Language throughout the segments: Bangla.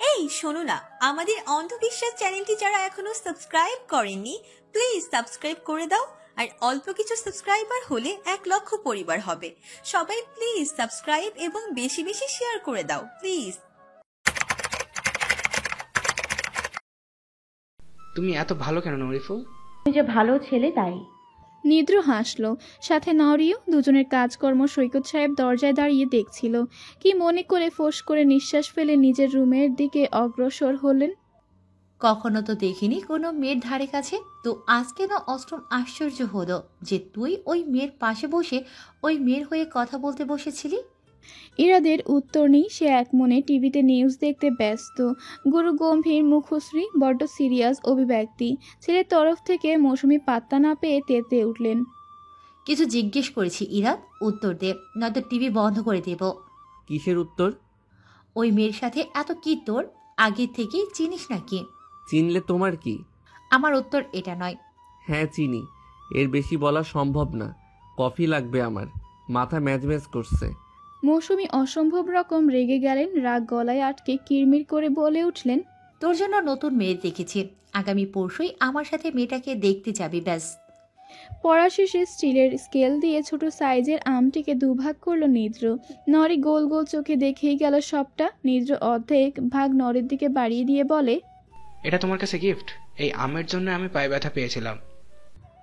এই শোনো না, আমাদের অন্ধবিশ্বাস চ্যানেলটি যারা এখনো সাবস্ক্রাইব করেননি প্লিজ সাবস্ক্রাইব করে দাও। আর অল্প কিছু সাবস্ক্রাইবার হলে 1,00,000 পরিবার হবে। সবাই প্লিজ সাবস্ক্রাইব এবং বেশি বেশি শেয়ার করে দাও প্লিজ। তুমি এত ভালো কেন নরিফুল? তুমি যে ভালো ছেলে তাই। নিদ্র হাসল, সাথে নরিও। দুজনের কাজকর্ম সৈকত সাহেব দরজায় দাঁড়িয়ে দেখছিল। কি মনে করে ফোঁস করে নিঃশ্বাস ফেলে নিজের রুমের দিকে অগ্রসর হলেন। কখনো তো দেখিনি কোনো মেয়ের ধারে কাছে, তো আজকে না অষ্টম আশ্চর্য হলো যে তুই ওই মেয়ের পাশে বসে ওই মেয়ের হয়ে কথা বলতে বসেছিলি। ইরাদের উত্তর নেই। সে এক মনে টিভিতে নিউজ দেখতে ব্যস্ত। গুরু গম্ভীর মুখশ্রী, বড্ড সিরিয়াস অভিব্যক্তি। ছেলের তরফ থেকে মৌসুমি পাত্তা না পেয়ে তেতে উঠলেন। কিছু জিজ্ঞেস করেছি ইরাদ, উত্তর দে, নয়তো টিভি বন্ধ করে দেব। কিসের উত্তর? ওই মেয়ের সাথে এত কি তোর, আগে থেকেই চিনিস নাকি? চিনলে তোমার কি? আমার উত্তর এটা নয়। হ্যাঁ চিনি, এর বেশি বলা সম্ভব না। কফি লাগবে আমার, মাথা ম্যাজম্যাজ করছে। মৌসুমি অসম্ভব রকম রেগে গেলেন। রাগ গলায় আটকে কিরমির করে বলে উঠলেন, তোর জন্য নতুন মেয়ে দেখেছি, আগামী পরশুই আমার সাথে মেয়েটাকে দেখতে যাবি ব্যাস। পড়া শেষে স্টিলের স্কেল দিয়ে ছোট সাইজের আমটিকে দুভাগ করলো নিদ্র। নরি গোল গোল চোখে দেখেই গেল সবটা। নিদ্র অর্ধেক ভাগ নরের দিকে বাড়িয়ে দিয়ে বলে, এটা তোমার কাছে গিফট? এই আমের জন্য আমি পায়ে ব্যথা পেয়েছিলাম।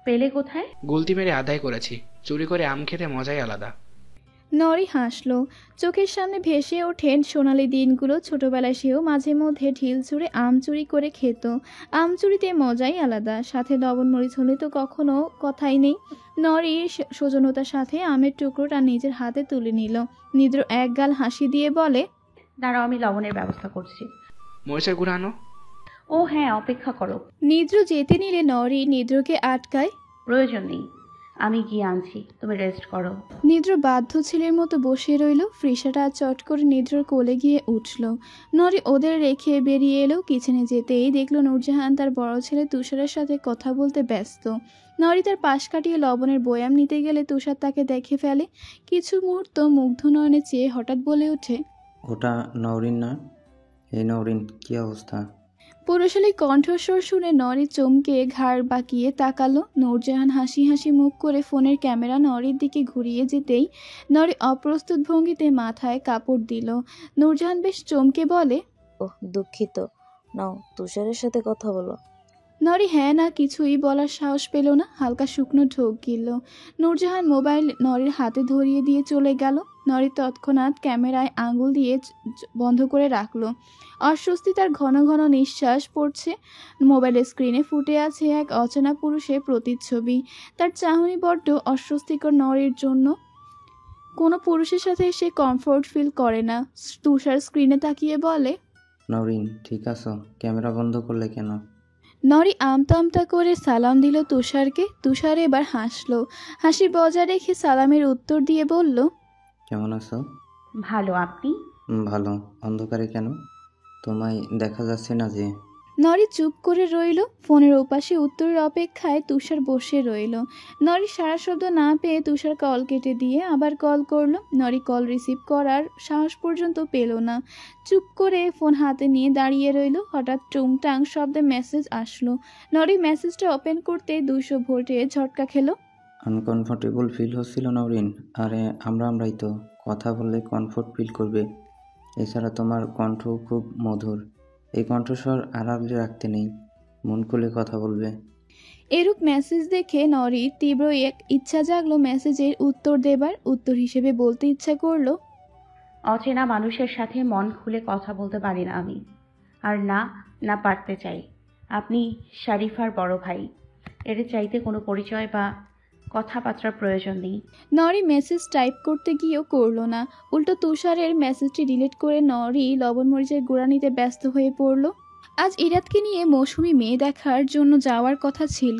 পেলে কোথায়? গুলতি মেরে আদায় করেছি। চুরি করে আম খেতে মজাই আলাদা। নরি হাসল। চোখের সামনে ভেসে ওঠেন সোনালি দিনগুলো। ছোটবেলায় সেও মাঝে মধ্যে ঢিল ছুঁড়ে আম চুরি করে খেত। আম চুরিতে মজাই আলাদা, সাথে লবণ মরিচ হলে তো কখনো কথাই নেই। নরি সৌজন্যতার সাথে আমের টুকরোটা নিজের হাতে তুলে নিল। নিদ্র এক গাল হাসি দিয়ে বলে, দাঁড়াও, আমি লবণের ব্যবস্থা করছি। মরিচের গুঁড়া আনো। ও হ্যাঁ, অপেক্ষা করো। নিদ্র যেতে নিলে নরি নিদ্রকে আটকায়। প্রয়োজন নেই, আমি গিয়ে আনছি, তুমি রেস্ট করো। নিদ্র বাধ্য ছেলের মতো বসে রইল। ফ্রিসাটা চট করে নিদ্রর কোলে গিয়ে উঠল। নরি ওদের রেখে বেরিয়ে এলো। কিচেনে যেতেই দেখল নূরজাহান তার বড় ছেলে তুষারের সাথে কথা বলতে ব্যস্ত। নরি তার পাশ কাটিয়ে লবণের বয়াম নিতে গেলে তুষার তাকে দেখে ফেলে। কিছু মুহূর্ত মুগ্ধ নয়নে চেয়ে হঠাৎ বলে ওঠে, ওটা নওরিন না? এই নওরিন, কি অবস্থা? পুরুষালী কণ্ঠস্বর শুনে নরি চমকে ঘাড় বাঁকিয়ে তাকালো। নূরজাহান হাসি হাসি মুখ করে ফোনের ক্যামেরা নরির দিকে ঘুরিয়ে যেতেই নরি অপ্রস্তুত ভঙ্গিতে মাথায় কাপড় দিল। নূরজাহান বেশ চমকে বলে, ওহ দুঃখিত, নাও তুষারের সাথে কথা বলো। নরি হ্যাঁ না কিছুই বলার সাহস পেল না। হালকা শুকনো ঢোক গিলল। নূরজাহান মোবাইল নরির হাতে ধরিয়ে দিয়ে চলে গেল। নরি তৎক্ষণাৎ ক্যামেরায় আঙুল দিয়ে বন্ধ করে রাখলো। অস্বস্তি তার ঘন ঘন নিঃশ্বাস পড়ছে। মোবাইলের স্ক্রিনে ফুটে আছে এক অচেনা পুরুষের প্রতিচ্ছবি। তার চাহনি বড্ড অস্বস্তিকর নরির জন্য। কোনো পুরুষের সাথে সে কমফোর্ট ফিল করে না। তুষার স্ক্রিনে তাকিয়ে বলে, নওরিন ঠিক আছো? ক্যামেরা বন্ধ করলে কেন? নরি আমতা আমতা করে সালাম দিল তুষারকে। তুষার এবার হাসলো। হাসি বজায় রেখে সালামের উত্তর দিয়ে বলল, কেমন আছো? ভালো, আপনি? ভালো। অন্ধকারে কেন? তোমায় দেখা যাচ্ছে না যে। নরি চুপ করে রইল। ফোনের ওপাশে উত্তরের অপেক্ষায় তুষার বসে রইল। নরি সারা শব্দ না পেয়ে তুষার কল কেটে দিয়ে আবার কল করলো। নরি কল রিসিভ করার সাহস পর্যন্ত পেল না। চুপ করে ফোন হাতে নিয়ে দাঁড়িয়ে রইল। হঠাৎ টুংটাং শব্দে মেসেজ আসলো। নরি মেসেজটা ওপেন করতে 200 ভোল্টে ঝটকা খেলো। আনকমফোর্টেবল ফিল হচ্ছিল নওরিন? আরে আমরাই তো। কথা বললে কমফোর্ট ফিল করবে। এছাড়া তোমার কণ্ঠ খুব মধুর। এই কণ্ঠস্বর আড়ালে রাখতে নেই, মন খুলে কথা বলবে। এরূপ মেসেজ দেখে নরির তীব্র এক ইচ্ছা জাগলো মেসেজের উত্তর দেবার। উত্তর হিসেবে বলতে ইচ্ছা করলো, অচেনা মানুষের সাথে মন খুলে কথা বলতে পারি না আমি, আর না পারতে চাই। আপনি শারিফার বড় ভাই, এর চাইতে কোনো পরিচয় বা কথাবার্তার প্রয়োজন নেই। নরি মেসেজ টাইপ করতে গিয়েও করলো না। উল্টো তুষারের মেসেজটি ডিলিট করে নরি লবণ মরিচের গুঁড়া নিতে ব্যস্ত হয়ে পড়ল। আজ ইরাতকে নিয়ে মৌসুমী মেয়ে দেখার জন্য যাওয়ার কথা ছিল।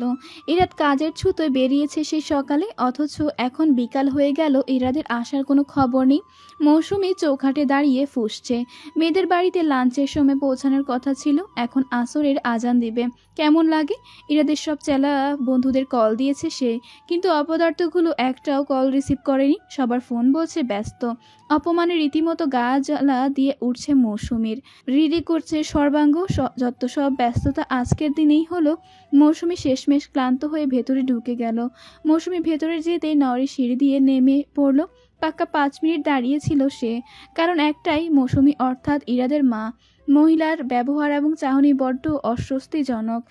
ইরাত কাজের ছুতোয় বেরিয়েছে সেই সকালে, অথচ এখন বিকাল হয়ে গেল, ইরাদের আসার কোনো খবর নেই। মৌসুমী চৌখাটে দাঁড়িয়ে ফুঁসছে। মেয়েদের বাড়িতে লাঞ্চের সময় পৌঁছানোর কথা ছিল, এখন আসরের আজান দিবে। কেমন লাগে? ইরাদের সব চেলা বন্ধুদের কল দিয়েছে সে, কিন্তু অপদার্থগুলো একটাও কল রিসিভ করেনি। সবার ফোন বলছে ব্যস্ত। অপমানে রীতিমতো গা জ্বালা দিয়ে উঠছে মৌসুমীর। হৃদি করছে সর্বাঙ্গ। যত সব ব্যস্ততা আজকের দিনেই হলো। মৌসুমী শেষমেশ ক্লান্ত হয়ে ভেতরে ঢুকে গেল। মৌসুমী ভেতরে যেতেই নরি সিঁড়ি দিয়ে নেমে পড়ল। পাক্কা 5 মিনিট দাঁড়িয়েছিল সে, কারণ একটাই, মৌসুমী অর্থাৎ ইরাদের মা। মহিলার ব্যবহার এবং চাহনি বড্ড অস্বস্তিজনক।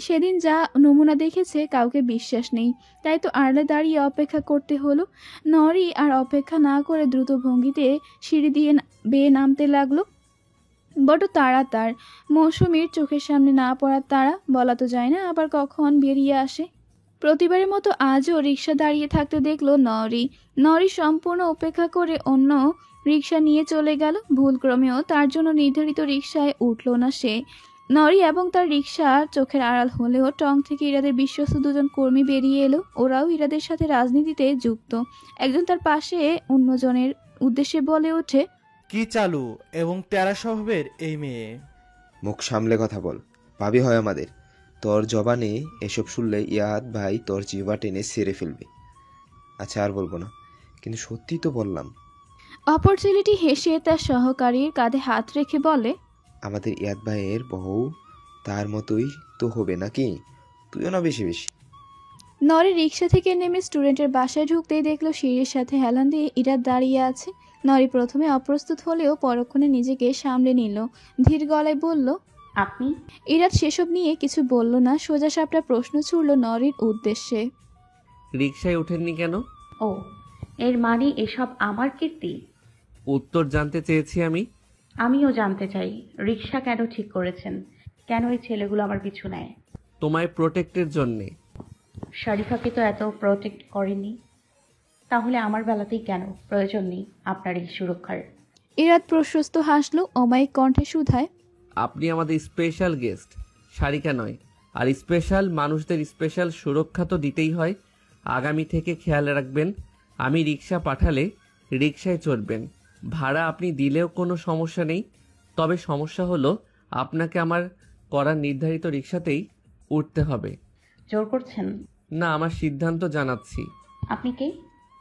সেদিন যা নমুনা দেখেছে কাউকে বিশ্বাস নেই, তাই তো আড়লে দাঁড়িয়ে অপেক্ষা করতে হলো। নরি আর অপেক্ষা না করে দ্রুত ভঙ্গিতে সিঁড়ি দিয়ে বেয়ে নামতে লাগলো। বড় তাড়া তার। মৌসুমীর চোখের সামনে না পড়ার তাড়া, বলা তো যায় না আবার কখন বেরিয়ে আসে। প্রতিবারের মতো আজও রিক্সা দাঁড়িয়ে থাকতে দেখলো নরি সম্পূর্ণ উপেক্ষা করে অন্য রিক্সা নিয়ে চলে গেল। ভুলক্রমেও তার জন্য নির্ধারিত রিক্সায় উঠল না সে। নরি এবং তার রিক্সা চোখের আড়াল হলেও টং থেকে ইরাদের বিশ্বস্ত 2 জন কর্মী বেরিয়ে এলো। ওরাও ইরাদের সাথে রাজনীতিতে যুক্ত। একজন তার পাশে অন্যজনের উদ্দেশ্যে বলে ওঠে, কি চালু এবং টেরা স্বভাবের এই মেয়ে। মুখ সামলে কথা বল, ভাবি হয় আমাদের। তোর জবানে এসব শুনলে ইয়াদ ভাই তোর জিহ্বা টেনে ছেড়ে ফেলবে। আচ্ছা আর বলবো না, কিন্তু সত্যি তো বললাম। অপর ছেলেটি হেসে তার সহকারীর কাঁধে হাত রেখে বলে, আমাদের ইয়াদ ভাইয়ের বউ তার মতোই তো হবে নাকি? তুইও না বেশি বেশি। নরি রিক্সা থেকে নেমে স্টুডেন্টের বাসায় ঢুকতেই দেখলো সিঁড়ির সাথে হেলান দিয়ে ইরাত দাঁড়িয়ে আছে। নরি প্রথমে অপ্রস্তুত হলেও পরক্ষণে নিজেকে সামলে নিল। ধীর গলায় বলল, আপনি? ইরাত সেসব নিয়ে কিছু বলল না, সোজা সাপটা প্রশ্ন ছুড়ল নরির উদ্দেশ্যে। রিকশায় ওঠেননি কেন? ও, এর মানে এসব আমার কীর্তি? উত্তর জানতে চেয়েছি আমি। আমিও জানতে চাই, রিক্সা কেন ঠিক করেছেন? কেন এই ছেলেগুলো আমার পিছু নেয়? তোমায় প্রোটেক্টের জন্যে। শরীফাকে তো এত প্রোটেক্ট করেনি, তাহলে আমার বেলাতেই কেন? প্রয়োজন নেই আপনার এই সুরক্ষার। ইরাত প্রশস্ত হাসলো অমায়িক কণ্ঠে শুধায়, আপনি আমাদের স্পেশাল গেস্ট, সারিকা নয়। আর স্পেশাল মানুষদের স্পেশাল সুরক্ষা তো দিতেই হয়। আগামী থেকে খেয়াল রাখবেন, আমি রিক্সা পাঠালে রিক্সায় চড়বেন। ভাড়া আপনি দিলেও কোনো সমস্যা নেই, তবে সমস্যা হলো আপনাকে আমার করার নির্ধারিত রিক্সাতেই উঠতে হবে। জোর করছেন? না, আমার সিদ্ধান্ত জানাচ্ছি। আপনি কে?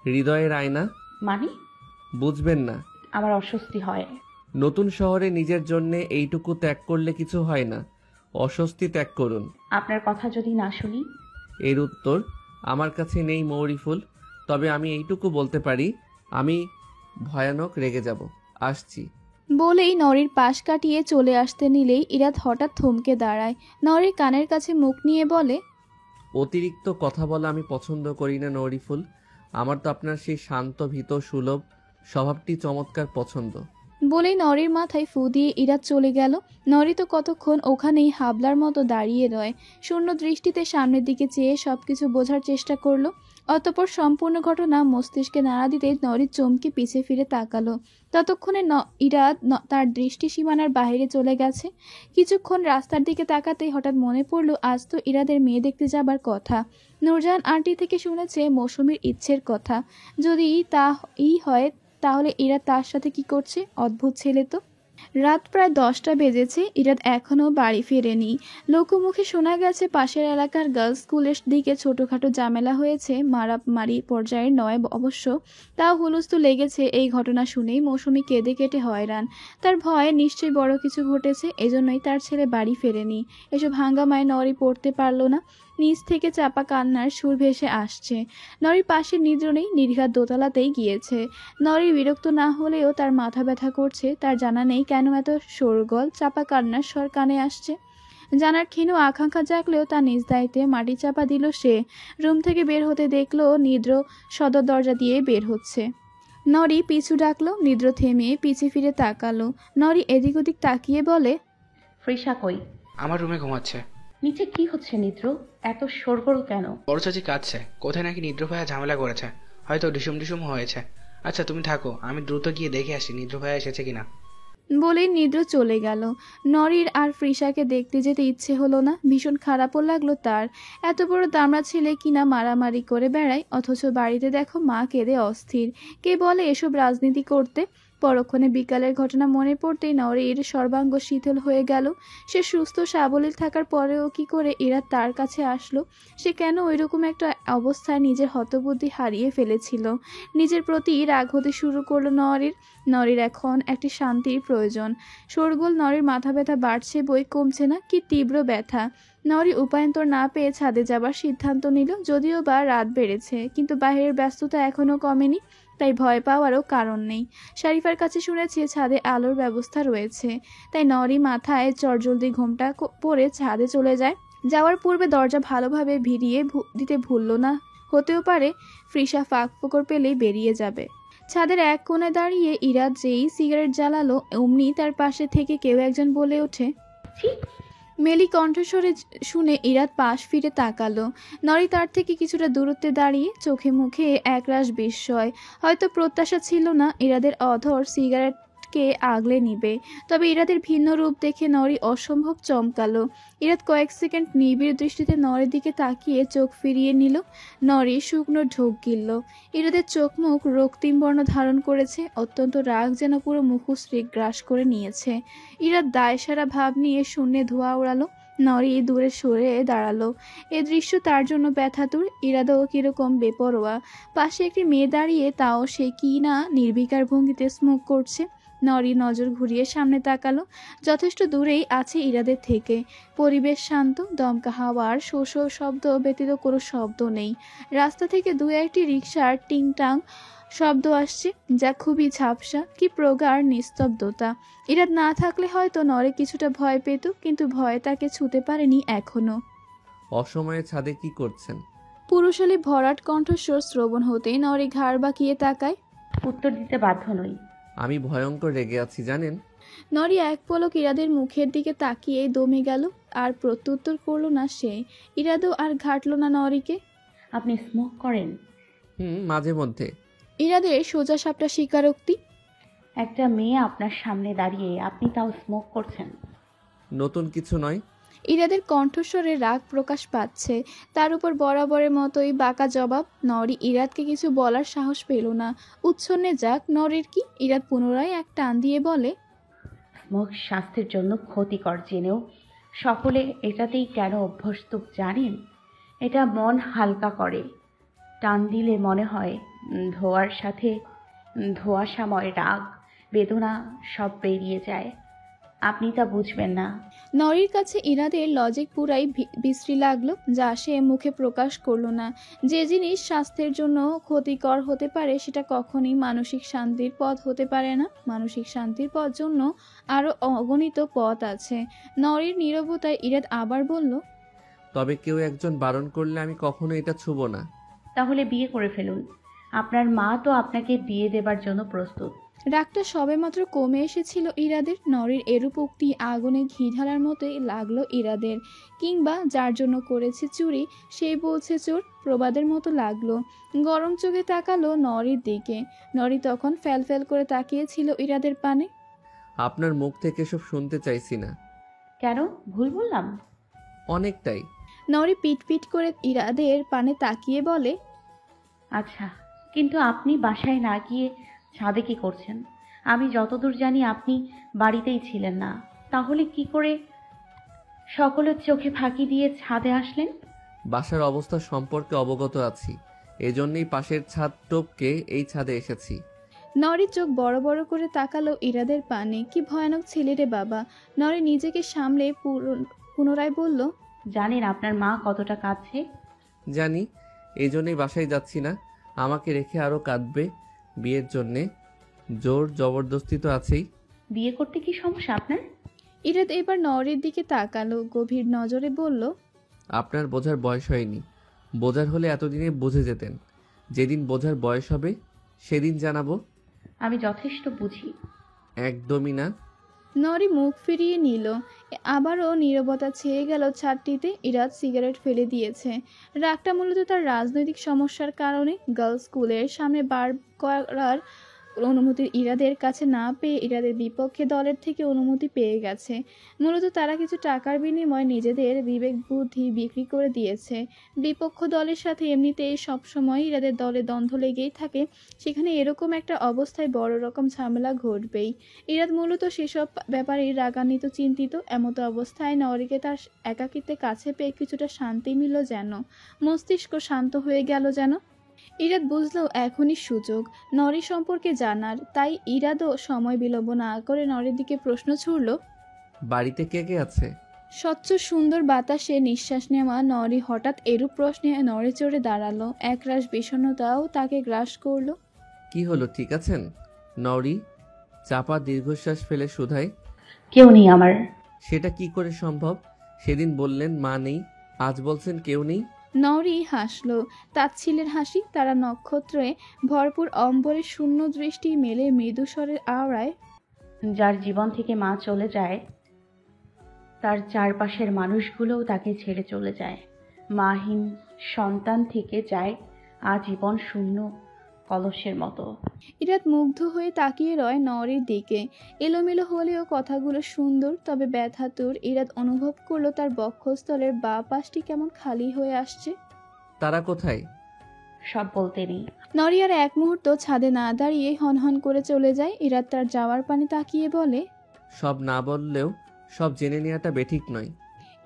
হৃদয়ের আয়না। মানে? বুঝবেন না? আমার অস্বস্তি হয়। নতুন শহরে নিজের জন্যে এইটুকু ত্যাগ করলে কিছু হয় না। অস্বস্তি ত্যাগ করুন। আপনার কথা যদি না শুনি? এর উত্তর আমার কাছে নেই মৌরিফুল, তবে আমি এইটুকু বলতে পারি, আমি ভয়ানক রেগে যাব। আসছি। বলেই নরির পাশ কাটিয়ে চলে আসতে নিলেই ইরাত হঠাৎ থমকে দাঁড়ায়। নরির কানের কাছে মুখ নিয়ে বলে, অতিরিক্ত কথা বলা আমি পছন্দ করি না নৌরিফুল। আমার তো আপনার সেই শান্ত ভীত সুলভ স্বভাবটি চমৎকার পছন্দ। বলেই নরির মাথায় ফু দিয়ে ইরাত চলে গেল। নরি তো কতক্ষণ ওখানেই হাবলার মতো দাঁড়িয়ে রয়, শূন্য দৃষ্টিতে সামনের দিকে চেয়ে সবকিছু বোঝার চেষ্টা করলো। অতঃপর সম্পূর্ণ ঘটনা মস্তিষ্কে নাড়া দিতে নরি চমকে পিছে ফিরে তাকালো। ততক্ষণে ইরাত তার দৃষ্টি সীমানার বাইরে চলে গেছে। কিছুক্ষণ রাস্তার দিকে তাকাতেই হঠাৎ মনে পড়ল আজ তো ইরাদের মেয়ে দেখতে যাবার কথা। নূরজাহান আন্টি থেকে শুনেছে মৌসুমীর ইচ্ছের কথা। যদি তাই হয় তাহলে ইরাত তার সাথে কি করছে? অদ্ভুত ছেলে তো। রাত প্রায় 10টা বেজেছে, ইরাত এখনও বাড়ি ফেরেনি। লোকমুখে শোনা গেছে পাশের এলাকার গার্লস স্কুলের দিকে ছোটোখাটো ঝামেলা হয়েছে, মারামারি পর্যায়ের নয় অবশ্য, তাও হুলস্থুল লেগেছে। এই ঘটনা শুনেই মৌসুমী কেঁদে কেটে হয়রান। তার ভয়ে নিশ্চয়ই বড় কিছু ঘটেছে, এজন্যই তার ছেলে বাড়ি ফেরেনি। এসব হাঙ্গামায় নরি পড়তে পারল না। নিচ থেকে চাপা কান্নার সুর ভেসে আসছে। নরির পাশে নিদ্র নেই, নির্ঘাত দোতলাতেই গিয়েছে। নরি বিরক্ত না হলেও তার মাথা ব্যথা করছে। তার জানা নেই কেন এত শোরগোল, চাপা কান্নার স্বর কানে আসছে। জানার ক্ষীণ আকাঙ্ক্ষা জাগলেও তার নিজ দায়িত্বে মাটি চাপা দিল সে। রুম থেকে বের হতে দেখলো নিদ্র সদর দরজা দিয়ে বের হচ্ছে। নরি পিছু ডাকলো, নিদ্র থেমে পিছে ফিরে তাকালো। নরি এদিক ওদিক তাকিয়ে বলে, ফ্রিসা কই? আমার রুমে ঘুমাচ্ছে। নিচে কি হচ্ছে নিদ্র? এত শোরগোল কেন? বড় চাচি কাঁদছে, কোথায় নাকি নিদ্র ভাইয়া ঝামেলা করেছে, হয়তো ডিসুম ডিসুম হয়েছে। আচ্ছা তুমি থাকো, আমি দ্রুত গিয়ে দেখে আসি নিদ্র ভাইয়া এসেছে কিনা। বলেই নিদ্র চলে গেল। নরির আর ফ্রিসাকে দেখতে যেতে ইচ্ছে হলো না, ভীষণ খারাপও লাগলো তার। এত বড় দামড়া ছেলে কিনা মারামারি করে বেড়ায়, অথচ বাড়িতে দেখো মা কেঁদে অস্থির। কে বলে এসব রাজনীতি করতে? পরক্ষণে বিকালের ঘটনা মনে পড়তেই নরির সর্বাঙ্গ শীতল হয়ে গেল। সে সুস্থ সাবলীল থাকার পরেও কি করে ইরা তার কাছে আসলো? সে কেন ওইরকম একটা অবস্থায় নিজের হতবুদ্ধি হারিয়ে ফেলেছিল? নিজের প্রতি রাগ হতে শুরু করলো নরির এখন একটি শান্তির প্রয়োজন। শোরগোল নরির মাথা ব্যথা বাড়ছে বই কমছে না, কি তীব্র ব্যথা! নরি উপায়ন্তর না পেয়ে ছাদে যাবার সিদ্ধান্ত নিল। যদিও বা রাত বেড়েছে, কিন্তু বাইরের ব্যস্ততা এখনো কমেনি, তাই ভয় পাওয়ারও কারণ নেই। শারিফার কাছে শুনেছি ছাদে আলোর ব্যবস্থা রয়েছে, তাই নরি মাথায় চটজলদি ঘোমটা পরে ছাদে চলে যায়। যাওয়ার পূর্বে দরজা ভালোভাবে ভিড়িয়ে দিতে ভুলল না। হতেও পারে ফ্রিসা ফাঁক ফোকর পেলেই বেরিয়ে যাবে। ছাদের এক কোণে দাঁড়িয়ে ইরাত যেই সিগারেট জ্বালালো, অমনি তার পাশে থেকে কেউ একজন বলে ওঠে, মেলি কণ্ঠস্বরে শুনে ইরাত পাশ ফিরে তাকালো। নরি তার থেকে কিছুটা দূরত্বে দাঁড়িয়ে, চোখে মুখে একরাশ বিস্ময়। হয়তো প্রত্যাশা ছিল না ইরাদের অধর সিগারেটকে আগলে নিবে, তবে ইরাদের ভিন্ন রূপ দেখে নরি অসম্ভব চমকালো। ইরাত কয়েক সেকেন্ড নিবিড় দৃষ্টিতে নরির দিকে তাকিয়ে চোখ ফিরিয়ে নিল। নরি শুকনো ঢোক গিলল। ইরাদের চোখ মুখ রক্তিম বর্ণ ধারণ করেছে, অত্যন্ত রাগ যেন পুরো মুখশ্রী গ্রাস করে নিয়েছে। ইরাত দায়সারা ভাব নিয়ে শূন্যে ধোঁয়া উড়ালো। নরি দূরে সরে দাঁড়ালো। এ দৃশ্য তার জন্য ব্যথাতুর। ইরাদও কিরকম বেপরোয়া। পাশে একটি মেয়ে দাঁড়িয়ে, তাও সে কি না নির্বিকার ভঙ্গিতে স্মোক করছে। নরি নজর ঘুরিয়ে সামনে তাকালো। যথেষ্ট দূরেই আছে ইরাদের থেকে। পরিবেশ শান্ত, দমকা হাওয়ার শো শো শব্দ ব্যতীত কোনো শব্দ নেই। রাস্তা থেকে দু একটি রিকশার টিংটাং শব্দ আসছে, যা খুবই ঝাপসা। কি প্রগাঢ় নিস্তব্ধতা! ইরাদ না থাকলে হয়তো নরে কিছুটা ভয় পেত, কিন্তু ভয় তাকে ছুঁতে পারেনি এখনো। অসময়ে ছাদে কি করছেন? পুরুষালী ভরাট কণ্ঠস্বর শ্রবণ হতেই নরে ঘাড় বাঁকিয়ে তাকায়। উত্তর দিতে বাধ্য নই। আমি ভয়ঙ্কর রেগে আছি জানেন। নরি এক পলক ইরাদের মুখের দিকে তাকিয়ে দমে গেল। আর প্রত্যুত্তর করলো না সে। ইরাদও আর ঘাটল না নরিকে। আপনি স্মোক করেন? মাঝে মধ্যে। ইরাদের সোজা সাপটা স্বীকারোক্তি। একটা মেয়ে আপনার সামনে দাঁড়িয়ে আপনি তাও স্মোক করছেন? নতুন কিছু নয়। ইরাদের কণ্ঠস্বরে রাগ প্রকাশ পাচ্ছে। তার উপর বরাবরের মতোই বাঁকা জবাব। নরি ইরাদকে কিছু বলার সাহস পেল না। উচ্ছন্নে যাক, নরির কি? ইরাদ পুনরায় এক টান দিয়ে বলে, স্মোক স্বাস্থ্যের জন্য ক্ষতিকর জেনেও সকলে এটাতেই কেন অভ্যস্ত জানেন? এটা মন হালকা করে। টান দিলে মনে হয় ধোয়ার সাথে ধোঁয়াশাময় রাগ বেদনা সব বেরিয়ে যায়। আপনি তা বুঝবেন না। নরির কাছে ইরাদের লজিক পুরাই বিশ্রী লাগলো, যা সে মুখে প্রকাশ করলো না। যে জিনিস স্বাস্থ্যের জন্য ক্ষতিকর হতে পারে, সেটা কখনই মানসিক শান্তির পথ হতে পারে না। মানসিক শান্তির পথ জন্য আরো অগণিত পথ আছে। নরির নীরবতায় ইরাদ আবার বলল, তবে কেউ একজন বারণ করলে আমি কখনো এটা ছুব না। তাহলে বিয়ে করে ফেলুন। আপনার মা তো আপনাকে বিয়ে দেবার জন্য প্রস্তুত। রাগটা সবেমাত্র কমে এসেছিল ইরাদের। নরির এরূপ উক্তি আগুনে ঘি ঢালার মতোই লাগলো ইরাদের। কিংবা যার জন্য করেছে চুরি, সেই বলছে চোর, প্রবাদের মতো লাগলো। গরম চোখে তাকালো নরির দিকে। নরি তখন ফ্যাল করে তাকিয়েছিল ইরাদের পানে। আপনার মুখ থেকে সব শুনতে চাইছি না। কেন? ভুল বললাম? অনেকটাই। নরি পিট করে ইরাদের পানে তাকিয়ে বলে, আচ্ছা, কিন্তু আপনি বাসায় না গিয়ে ছাদে কি করছেন? আমি যতদূর জানি আপনি বাড়িতেই ছিলেন না। তাহলে কি করে সকলের চোখে ফাঁকি দিয়ে ছাদে আসলেন? বাসার অবস্থা সম্পর্কে অবগত আছি, এজন্যই পাশের ছাদ টপকে এই ছাদে এসেছি। নরি চোখ বড় বড় করে তাকালো ইরাদের পানে। কি ভয়ানক ছেলে রে বাবা! নরি নিজেকে সামলে পুনরায় বলল, জানেন আপনার মা কতটা কাঁদছে? জানি, এই জন্যই বাসায় যাচ্ছি না। আমাকে রেখে আরো কাঁদবে বিয়ের জন্যে। জোর জবরদস্তি তো আছেই। বিয়ে করতে কি সমস্যা আপনার? ইরাদ এবার নরির দিকে তাকালো, গভীর নজরে বলল, আপনার বোঝার বয়স হয়নি। বোঝার হলে এতদিনে বুঝে যেতেন। যেদিন বোঝার বয়স হবে সেদিন জানাবো। আমি যথেষ্ট বুঝি। একদমই না। নরি মুখ ফিরিয়ে নিল। আবারও নীরবতা ছেয়ে গেল ছাদটিতে। ইরাদ সিগারেট ফেলে দিয়েছে। রাগটা মূলত তার রাজনৈতিক সমস্যার কারণে। গার্লস স্কুলের সামনে বার করার অনুমতি ইরাদের কাছে না পেয়ে ইরাদের বিপক্ষে দলের থেকে অনুমতি পেয়ে গেছে। মূলত তারা কিছু টাকার বিনিময়ে নিজেদের বিবেক বুদ্ধি বিক্রি করে দিয়েছে। বিপক্ষ দলের সাথে এমনিতেই সবসময় ইরাদের দলে দ্বন্দ্ব লেগেই থাকে, সেখানে এরকম একটা অবস্থায় বড় রকম ঝামেলা ঘটবেই। ইরাদ মূলত সেসব ব্যাপারে রাগান্বিত, চিন্তিত। এমতো অবস্থায় নওরিকে তার একাকিত্বে কাছে পেয়ে কিছুটা শান্তি মিলল যেন, মস্তিষ্ক শান্ত হয়ে গেল যেন। ইরাদ বুঝলো এখনই সুযোগ নরি সম্পর্কে জানার, তাই ইরাদও সময় বিলম্ব না করে নরির দিকে প্রশ্ন ছুড়ল। বাড়িতে কে কে আছে? স্বচ্ছ সুন্দর বাতাসে নিঃশ্বাস নেওয়া নরি হঠাৎ এরূপ প্রশ্নে নড়ে চড়ে দাঁড়ালো। একরাশ বিষণ্ণতাও তাকে গ্রাস করলো। কি হলো, ঠিক আছেন? নওরি চাপা দীর্ঘশ্বাস ফেলে শুধায়। কেউ নেই আমার। সেটা কি করে সম্ভব? সেদিন বললেন মা নেই, আজ বলছেন কেউ নেই। নরি হাসল, তাচ্ছিলের হাসি। তারা নক্ষত্রে ভরপুর অম্বরে শূন্য দৃষ্টি মেলে মৃদু স্বরের আওড়ায়। যার জীবন থেকে মা চলে যায়, তার চারপাশের মানুষগুলোও তাকে ছেড়ে চলে যায়। মাহীন সন্তান থেকে যায় আজীবন শূন্য কলসের মতো। ইরাদ মুগ্ধ হয়ে তাকিয়ে রয় নরির দিকে। এলোমেলো হলেও কথাগুলো সুন্দর, তবে ব্যথাতুর। ইরাদ অনুভব করলো তার বক্ষস্থলের বাঁ পাশটি কেমন খালি হয়ে আসছে। তারা কোথায়? সব বলতে নেই। নরি আর এক মুহূর্ত ছাদে না দাঁড়িয়ে হনহন করে চলে যায়। ইরাদ তার যাওয়ার পানে তাকিয়ে বলে, সব না বললেও সব জেনে নেওয়াটা বেঠিক নয়।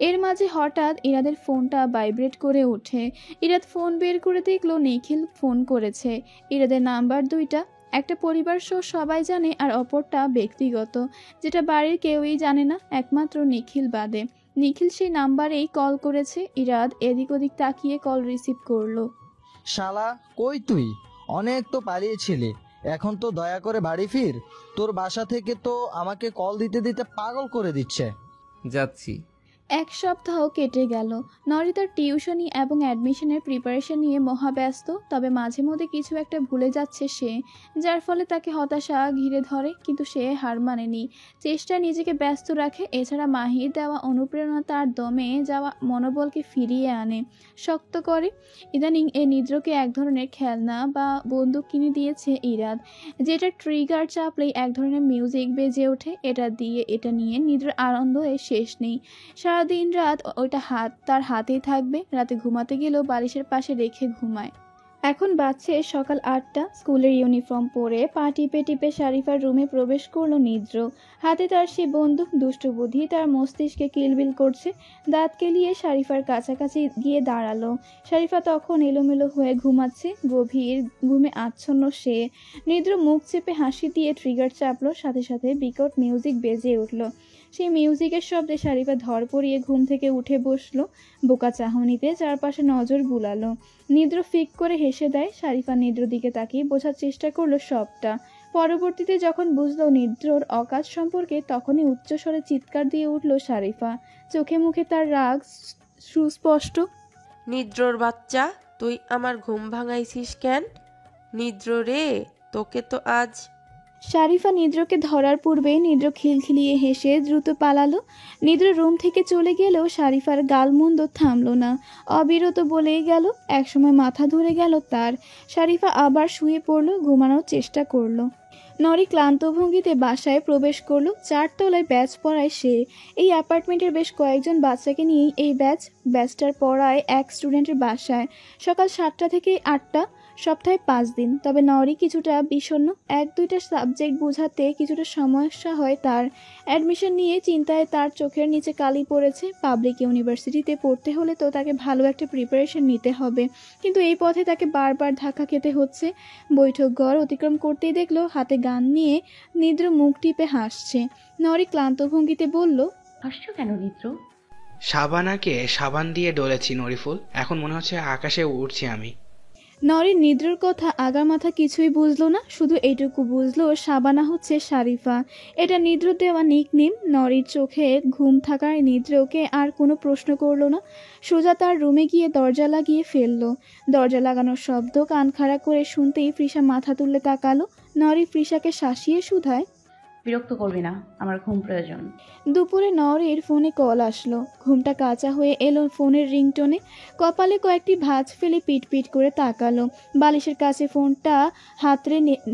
এর মাঝে হঠাৎ ইরাদের ফোনটা ভাইব্রেট করে ওঠে। ইরাদ ফোন বের করে দেখলো নিখিল ফোন করেছে। ইরাদের নাম্বার দুইটা, একটা পরিবার সহ সবাই জানে আর অপরটা ব্যক্তিগত, যেটা বাড়ির কেউই জানে না একমাত্র নিখিল বাদে। নিখিল সেই নাম্বারেই কল করেছে। ইরাদ এদিক ওদিক তাকিয়ে কল রিসিভ করলো। শালা কই তুই? অনেক তো পালিয়েছিলি, এখন তো দয়া করে বাড়ি ফির। তোর বাসা থেকে তো আমাকে কল দিতে দিতে পাগল করে দিচ্ছে। যাচ্ছি। এক সপ্তাহ কেটে গেল। নরি তার টিউশনি এবং অ্যাডমিশনের প্রিপারেশন নিয়ে মহাব্যস্ত, তবে মাঝে মধ্যে কিছু একটা ভুলে যাচ্ছে সে, যার ফলে তাকে হতাশা ঘিরে ধরে। কিন্তু সে হার মানেনি, চেষ্টায় নিজেকে ব্যস্ত রাখে। এছাড়া মাহির দেওয়া অনুপ্রেরণা তার দমে যাওয়া মনোবলকে ফিরিয়ে আনে, শক্ত করে। ইদানিং এ নিদ্রকে এক ধরনের খেলনা বা বন্দুক কিনে দিয়েছে ইরাদ, যেটা ট্রিগার চাপলেই এক ধরনের মিউজিক বেজে ওঠে। এটা নিয়ে নিদ্রার আনন্দ এর শেষ নেই। সারাদিন রাত ওইটা তার হাতেই থাকবে। রাতে ঘুমাতে গেলেও বালিশের পাশে রেখে ঘুমায়। এখন বাজছে সকাল 8টা। স্কুলের ইউনিফর্ম পরে পা টিপে টিপে শারিফার রুমে প্রবেশ করলো নিদ্র। হাতে তার সে বন্দুক। দুষ্ট বুদ্ধি তার মস্তিষ্কে কিলবিল করছে। দাঁত কেলিয়ে শারিফার কাছাকাছি গিয়ে দাঁড়ালো। শারিফা তখন এলোমেলো হয়ে ঘুমাচ্ছে, গভীর ঘুমে আচ্ছন্ন সে। নিদ্র মুখ চেপে হাসি দিয়ে ট্রিগার চাপলো, সাথে সাথে বিকট মিউজিক বেজে উঠল। সেই মিউজিকের শব্দে শারিফা ধর পড়িয়ে ঘুম থেকে উঠে বসলো। বোকা চাহনিতে চারপাশে নজর বুলালো। নিদ্র ফিক করে হেসে দেয়। শারিফা নিদ্র দিকে তাকিয়ে বোঝার চেষ্টা করলো সবটা। পরবর্তীতে যখন বুঝলো নিদ্রর অকাজ সম্পর্কে, তখনই উচ্চস্বরে চিৎকার দিয়ে উঠল শারিফা। চোখে মুখে তার রাগ সুস্পষ্ট। নিদ্রর বাচ্চা, তুই আমার ঘুম ভাঙাইছিস কেন? নিদ্র রে, তোকে তো আজ। শারিফা নিদ্রকে ধরার পূর্বে নিদ্র খিলখিলিয়ে হেসে দ্রুত পালালো। নিদ্র রুম থেকে চলে গেলেও শারিফার গালমন্দ থামলো না, অবিরত বলেই গেল। একসময় মাথা ধরে গেল তার। শারিফা আবার শুয়ে পড়লো, ঘুমানোর চেষ্টা করলো। নরি ক্লান্ত ভঙ্গিতে বাসায় প্রবেশ করলো। 4 তলায় ব্যাচ পড়ায় সে। এই অ্যাপার্টমেন্টের বেশ কয়েকজন বাচ্চাকে নিয়েই এই ব্যাচটার পড়ায় এক স্টুডেন্টের বাসায়। সকাল 7টা থেকে 8টা, সপ্তাহে 5 দিন। তবে নরি কিছুটা বিষণ্ণ। 1-2টা সাবজেক্ট বোঝাতে কিছুটা সমস্যা হয় তার। অ্যাডমিশন নিয়ে চিন্তায় তার চোখের নিচে কালি পড়েছে। পাবলিক ইউনিভার্সিটিতে পড়তে হলে তো তাকে ভালো একটা প্রিপারেশন নিতে হবে, কিন্তু এই পথে তাকে বারবার ধাক্কা খেতে হচ্ছে। বৈঠক ঘর অতিক্রম করতেই দেখলো হাতে গান নিয়ে নিদ্র মুখ টিপে হাসছে। নরি ক্লান্ত ভঙ্গিতে বলল, হাসছো কেন নিদ্র? সাবানাকে সাবান দিয়ে ডলেছি নরিফুল, এখন মনে হচ্ছে আকাশে উড়ছি আমি। নরি নিদ্রর কথা আগা মাথা কিছুই বুঝলো না, শুধু এইটুকু বুঝলো শাবানা হচ্ছে শারিফা। এটা নিদ্র দেওয়া নিকনেম। নরির চোখে ঘুম থাকায় নিদ্রকে আর কোনো প্রশ্ন করলো না। সোজা তার রুমে গিয়ে দরজা লাগিয়ে ফেললো। দরজা লাগানোর শব্দ কান খাড়া করে শুনতেই ফ্রিসা মাথা তুলে তাকালো। নরি ফ্রিসাকে শাসিয়ে শুধায়, বিরক্ত করবি না, আমার ঘুম প্রয়োজন। দুপুরে নওরির ফোনে কল আসলো। ঘুমটা কাঁচা হয়ে এলো ফোনের রিংটোনে। কপালে কয়েকটি ভাঁজ ফেলে পিট করে তাকালো। বালিশের কাছে ফোনটা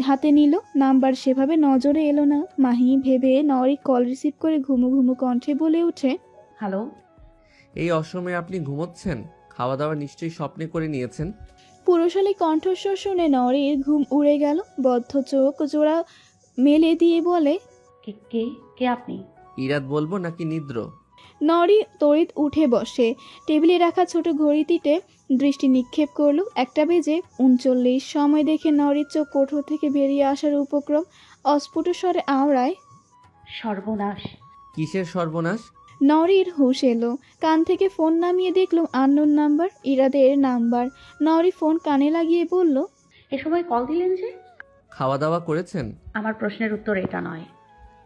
হাতে নিল। নাম্বার সেভাবে নজরে এলো না। মাহি ভেবে নওরি কল রিসিভ করে ঘুমু ঘুমু কণ্ঠে বলে ওঠে, হ্যালো। এই অসময়ে আপনি ঘুমোচ্ছেন? খাওয়া দাওয়া নিশ্চয়ই স্বপ্নে করে নিয়েছেন। পুরুষালী কণ্ঠস্বর শুনে নওরির ঘুম উড়ে গেল। বদ্ধ চোখ জোড়া মেলে দিয়ে বলে, কে কে কে আপনি? ইরাত বলবো নাকি নিদ্র? নরি তড়িৎ উঠে বসে টেবিলে রাখা ছোট ঘড়িটিতে দৃষ্টি নিক্ষেপ করলো। 1:39 সময় দেখে নরির চোখ কোঠর থেকে বেরিয়ে আসার উপক্রম। অস্ফুট স্বরে আওড়ায়, সর্বনাশ। কিসের সর্বনাশ? নরির হুঁশ এলো। কান থেকে ফোন নামিয়ে দেখলো আননোন নাম্বার, ইরাদের নাম্বার। নরি ফোন কানে লাগিয়ে বলল, এ সময় কল দিলেন যে? খাওয়া দাওয়া করেছেন? আমার প্রশ্নের উত্তর এটা নয়।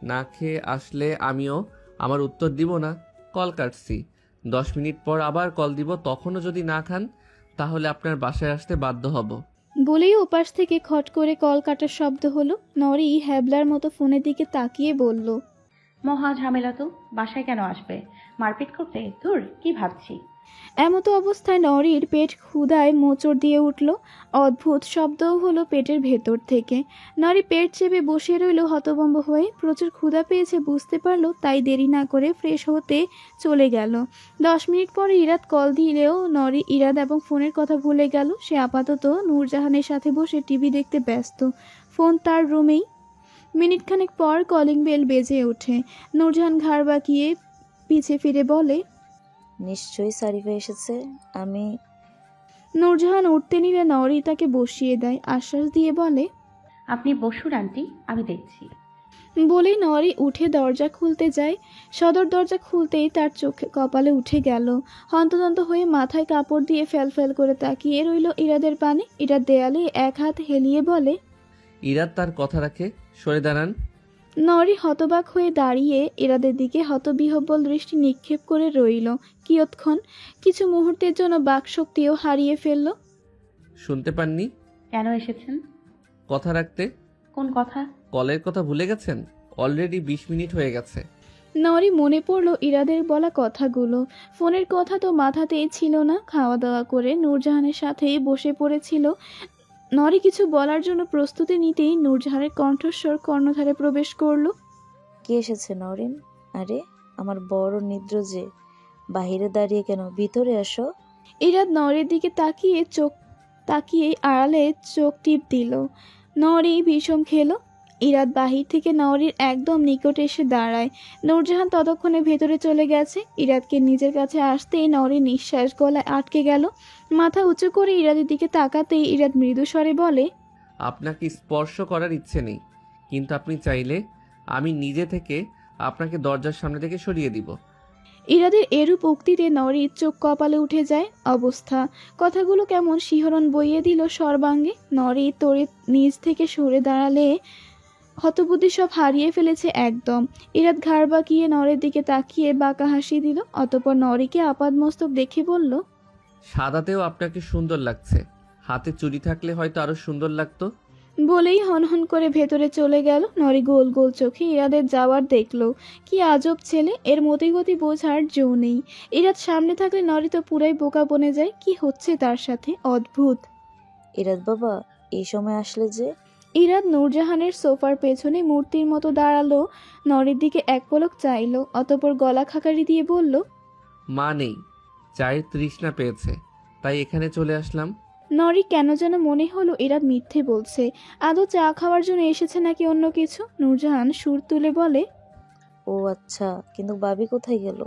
না খেয়ে আসলে আমিও আমার উত্তর দিব না। কল কাটছি, 10 মিনিট পর আবার কল দিব। তখনও যদি না খান তাহলে আপনার বাসায় আসতে বাধ্য হব। বলেই ওপাশ থেকে খট করে কল কাটার শব্দ হলো। নরি হ্যাবলার মতো ফোনের দিকে তাকিয়ে বলল, মহা ঝামেলা তো। বাসায় কেন আসবে? মারপিট করতে? ধুর, কি ভাবছি। এমতো অবস্থায় নরির পেট ক্ষুধায় মোচড় দিয়ে উঠল। অদ্ভুত শব্দও হলো পেটের ভেতর থেকে। নরি পেট চেপে বসে রইল হতভম্ব হয়ে। প্রচুর ক্ষুধা পেয়েছে বুঝতে পারলো, তাই দেরি না করে ফ্রেশ হতে চলে গেল। 10 মিনিট পরে ইরাদ কল দিলেও নরি ইরাদ এবং ফোনের কথা ভুলে গেল। সে আপাতত নূরজাহানের সাথে বসে টিভি দেখতে ব্যস্ত। ফোন তার রুমেই। মিনিটখানেক পর কলিং বেল বেজে ওঠে। নূরজাহান ঘাড় বাঁকিয়ে পিছে ফিরে বলে, নিশ্চয়ই সারিফা এসেছে। আমি নূরজাহান উঠতে নিলে নরি তাকে বসিয়ে দেয়। আশ্বাস দিয়ে বলে, আপনি বসুন আন্টি, আমি দেখছি। বলেই নরি উঠে দরজা খুলতে যায়। সদর দরজা খুলতেই তার চোখে কপালে উঠে গেল। হন্তদন্ত হয়ে মাথায় কাপড় দিয়ে ফেল করে তাকিয়ে রইল ইরাদের পানে। ইরাদ দেয়ালে এক হাত হেলিয়ে বলে, ইরাত তার কথা রাখে, সরে দাঁড়ান। নরি হতবাক হয়ে দাঁড়িয়ে ইরাদের দিকে হতবিহ্বল দৃষ্টি নিক্ষেপ করে রইল কিয়ৎক্ষণ। কিছু মুহূর্তের জন্য বাকশক্তিও হারিয়ে ফেলল। শুনতে পাননি? কেন এসেছেন? কথা রাখতে। কোন কথা? কলের কথা ভুলে গেছেন? অলরেডি 20 মিনিট হয়ে গেছে। নরি মনে পড়ল ইরাদের বলা কথাগুলো। ফোনের কথা তো মাথাতেই ছিল না। খাওয়া দাওয়া করে নূরজাহানের সাথেই বসে পড়েছিল। নরি কিছু বলার জন্য প্রস্তুতি নিতেই নূরজাহানের কণ্ঠস্বর কর্ণধারে প্রবেশ করল। কে এসেছে নরিন? আরে আমার বড় নিদ্র যে, বাহিরে দাঁড়িয়ে কেন? ভিতরে আসো। ইরাদ নরির দিকে তাকিয়ে আড়ালে চোখ টিপ দিল। নরি বিষম খেলো। ইরাদ বাহির থেকে নরির একদম নিকট এসে দাঁড়ায়। নূরজাহান ততক্ষণে ভেতরে চলে গেছে। ইরাদকে নিজের কাছে আসতেই নরির নিঃশ্বাস গলায় আটকে গেল। মাথা উঁচু করে ইরাদের দিকে তাকাতেই ইরাদ মৃদু স্বরে বলে, আপনাকে স্পর্শ করার ইচ্ছে নেই, কিন্তু আপনি চাইলে আমি নিজে থেকে আপনাকে দরজার সামনে থেকে সরিয়ে দিব। ইরাদের এরূপ উক্তিতে নরির চোখ কপালে উঠে যায়। অবস্থা কথাগুলো কেমন শিহরণ বইয়ে দিল সর্বাঙ্গে। নরি তড়িৎ নিজ থেকে সরে দাঁড়ালে হতবুদ্ধি সব হারিয়ে ফেলেছে একদম। ইরাদ ঘাড় বাঁকিয়ে নরের দিকে তাকিয়ে বাঁকা হাসি দিল। অতঃপর নরিকে আপাদমস্তক দেখে বলল, সাদাতেও আপনাকে সুন্দর লাগছে, হাতে চুড়ি থাকলে হয়তো আরো সুন্দর লাগতো। বলেই হনহন করে ভেতরে চলে গেল। নরি গোল গোল চোখে ইরাদের যাওয়ার দেখলো। কি আজব ছেলে, এর মতিগতি বোঝার জো নেই। ইরাদ সামনে থাকলে নরি তো পুরাই বোকা বনে যায়। কি হচ্ছে তার সাথে? অদ্ভুত। ইরাদ বাবা, এই সময় আসলে যে? ইরাদ নূরজাহানের সোফার পেছনে মূর্তির মতো দাঁড়ালো। নরির দিকে এক পলক চাইলো, অতঃপর গলা খাকারি দিয়ে বলল, মা নেই, চায়ের তৃষ্ণা পেয়েছে, তাই এখানে চলে আসলাম। নরি কেন যেন মনে হলো ইরাদ মিথ্যে বলছে। আদৌ চা খাওয়ার জন্য এসেছে নাকি অন্য কিছু। নূরজাহান সুর তুলে বলে, ও আচ্ছা, কিন্তু বাবি কোথায় গেল?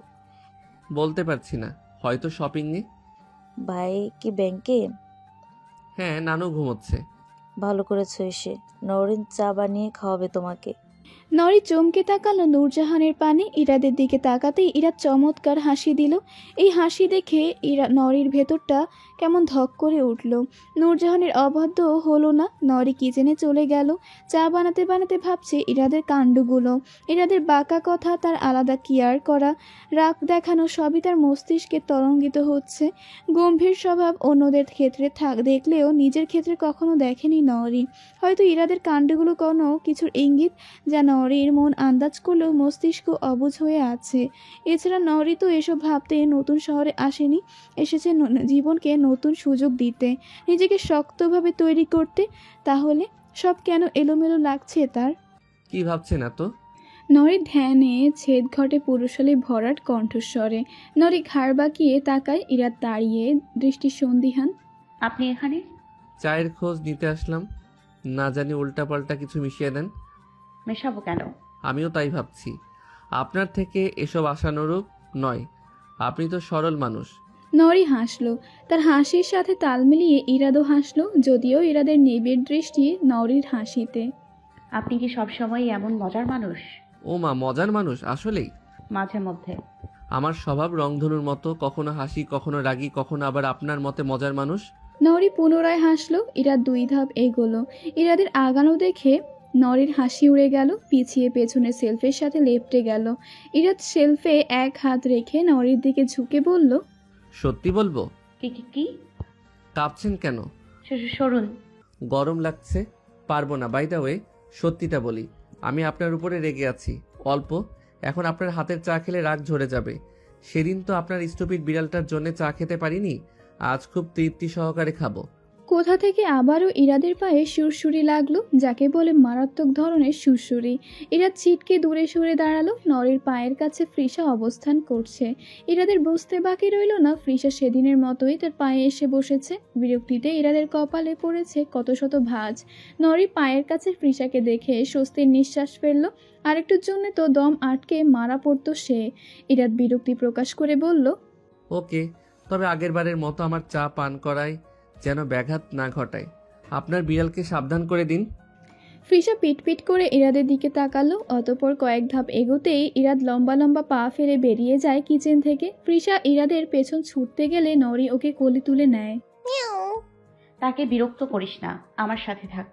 বলতে পারছি না, হয়তো শপিংয়ে। ভাই কি ব্যাংকে? হ্যাঁ, নানু ঘুমোচ্ছে। ভালো করেছো এসে। নরিন চা বানিয়ে খাওয়াবে তোমাকে। নরি চমকে তাকালো নূরজাহানের পানে। ইরাদের দিকে তাকাতেই ইরাদ চমৎকার হাসি দিল। এই হাসি দেখে নরির ভেতরটা কেমন ধক করে উঠল। নূরজাহানের অবাধ্য হলো না। নরি কিচেনে চলে গেল। চা বানাতে বানাতে ভাবছে ইরাদের কাণ্ডগুলো। ইরাদের বাঁকা কথা, তার আলাদা কেয়ার করা, রাগ দেখানো, সবই তার মস্তিষ্কে তরঙ্গিত হচ্ছে। গম্ভীর স্বভাব অন্যদের ক্ষেত্রে দেখলেও নিজের ক্ষেত্রে কখনো দেখেনি নরি। হয়তো ইরাদের কাণ্ডগুলো কোনো কিছুর ইঙ্গিত, যা নরির মন আন্দাজ করলেও মস্তিষ্ক অবুঝ হয়ে আছে। এছাড়া নরি তো এসব ভাবতে নতুন শহরে আসেনি, এসেছে জীবনকে নতুন সুযোগ দিতে, নিজেকে শক্তভাবে তৈরি করতে। তাহলে সব কেন এলোমেলো লাগছে তার? কি ভাবছেন এত? নরি ধ্যানে ছেদ ঘটে পুরুষালী ভরাট কণ্ঠস্বরে। নরি ঘাড় বাঁকিয়ে তাকায়। ইরাত দাঁড়িয়ে, দৃষ্টি সন্দিহান। আপনি এখানে? চায়ের খোঁজ নিতে আসলাম, না জানি উল্টাপাল্টা কিছু মিশিয়ে দেন। মেশাবো কেন? আমিও তাই ভাবছি। আপনার থেকে এসব আশানুরূপ নয়, আপনি তো সরল মানুষ। নরি হাসল। তার হাসির সাথে তাল মিলিয়ে ইরাদও হাসল, যদিও ইরাদের নিবিড় দৃষ্টি নরির হাসিতে। আপনি কি সবসময় এমন মজার মানুষ? ও মা, মজার মানুষ আসলেই? মাঝে মধ্যে। আমার স্বভাব রংধনুর মতো, কখনো হাসি, কখনো রাগি, কখনো আবার আপনার মতে মজার মানুষ। নরি পুনরায় হাসল। ইরাদ 2 ধাপ এগোলো। ইরাদের আগানো দেখে নরির হাসি উড়ে গেল, পিছিয়ে পেছনে সেলফের সাথে লেপটে গেল। ইরাদ সেলফে এক হাত রেখে নরির দিকে ঝুঁকে বলল, সত্যি বলবো? কি? কাঁপছেন কেন? সরুন। গরম লাগছে, পারবো না। বাই দ্য ওয়ে, সত্যিটা বলি, আমি আপনার উপরে রেগে আছি অল্প। এখন আপনার হাতের চা খেলে রাগ ঝরে যাবে। সেদিন তো আপনার স্টুপিড বিড়ালটার জন্য চা খেতে পারিনি, আজ খুব তৃপ্তি সহকারে খাবো। কোথা থেকে আবারও ইরাদের পায়ে সুরসুরি লাগলো, যাকে বলে মারাত্মক ধরনের সুরসুরি। ইরাদ ছিটকে দূরে সরে দাঁড়ালো। নরির পায়ের কাছে ফ্রিসা অবস্থান করছে। ইরাদের বুঝতে বাকি রইল না, ফ্রিসা সেদিনের মতোই তার পায়ে এসে বসেছে। বিরক্তিতে ইরাদের কপালে পড়েছে কত শত ভাঁজ। নরি পায়ের কাছে ফ্রিসাকে দেখে স্বস্তির নিঃশ্বাস ফেলল। আরেকটুর জন্য তো দম আটকে মারা পড়তো সে। ইরাদ বিরক্তি প্রকাশ করে বলল, ওকে, তবে আগেরবারের মতো আমার চা পান করায় যেন ব্যাঘাত না ঘটায়। আপনার বিড়ালকে সাবধান করে দিন। ফ্রিসা পিটপিট করে ইরাদের দিকে তাকালো। অতঃপর কয়েক ধাপ এগোতেই ইরাদ লম্বা লম্বা পা ফেলে বেরিয়ে যায় কিচেন থেকে। ফ্রিসা ইরাদের পেছন ছুটতে গেলে নরি ওকে কোলে তুলে নেয়। তাকে বিরক্ত করিস না, আমার সাথে থাক।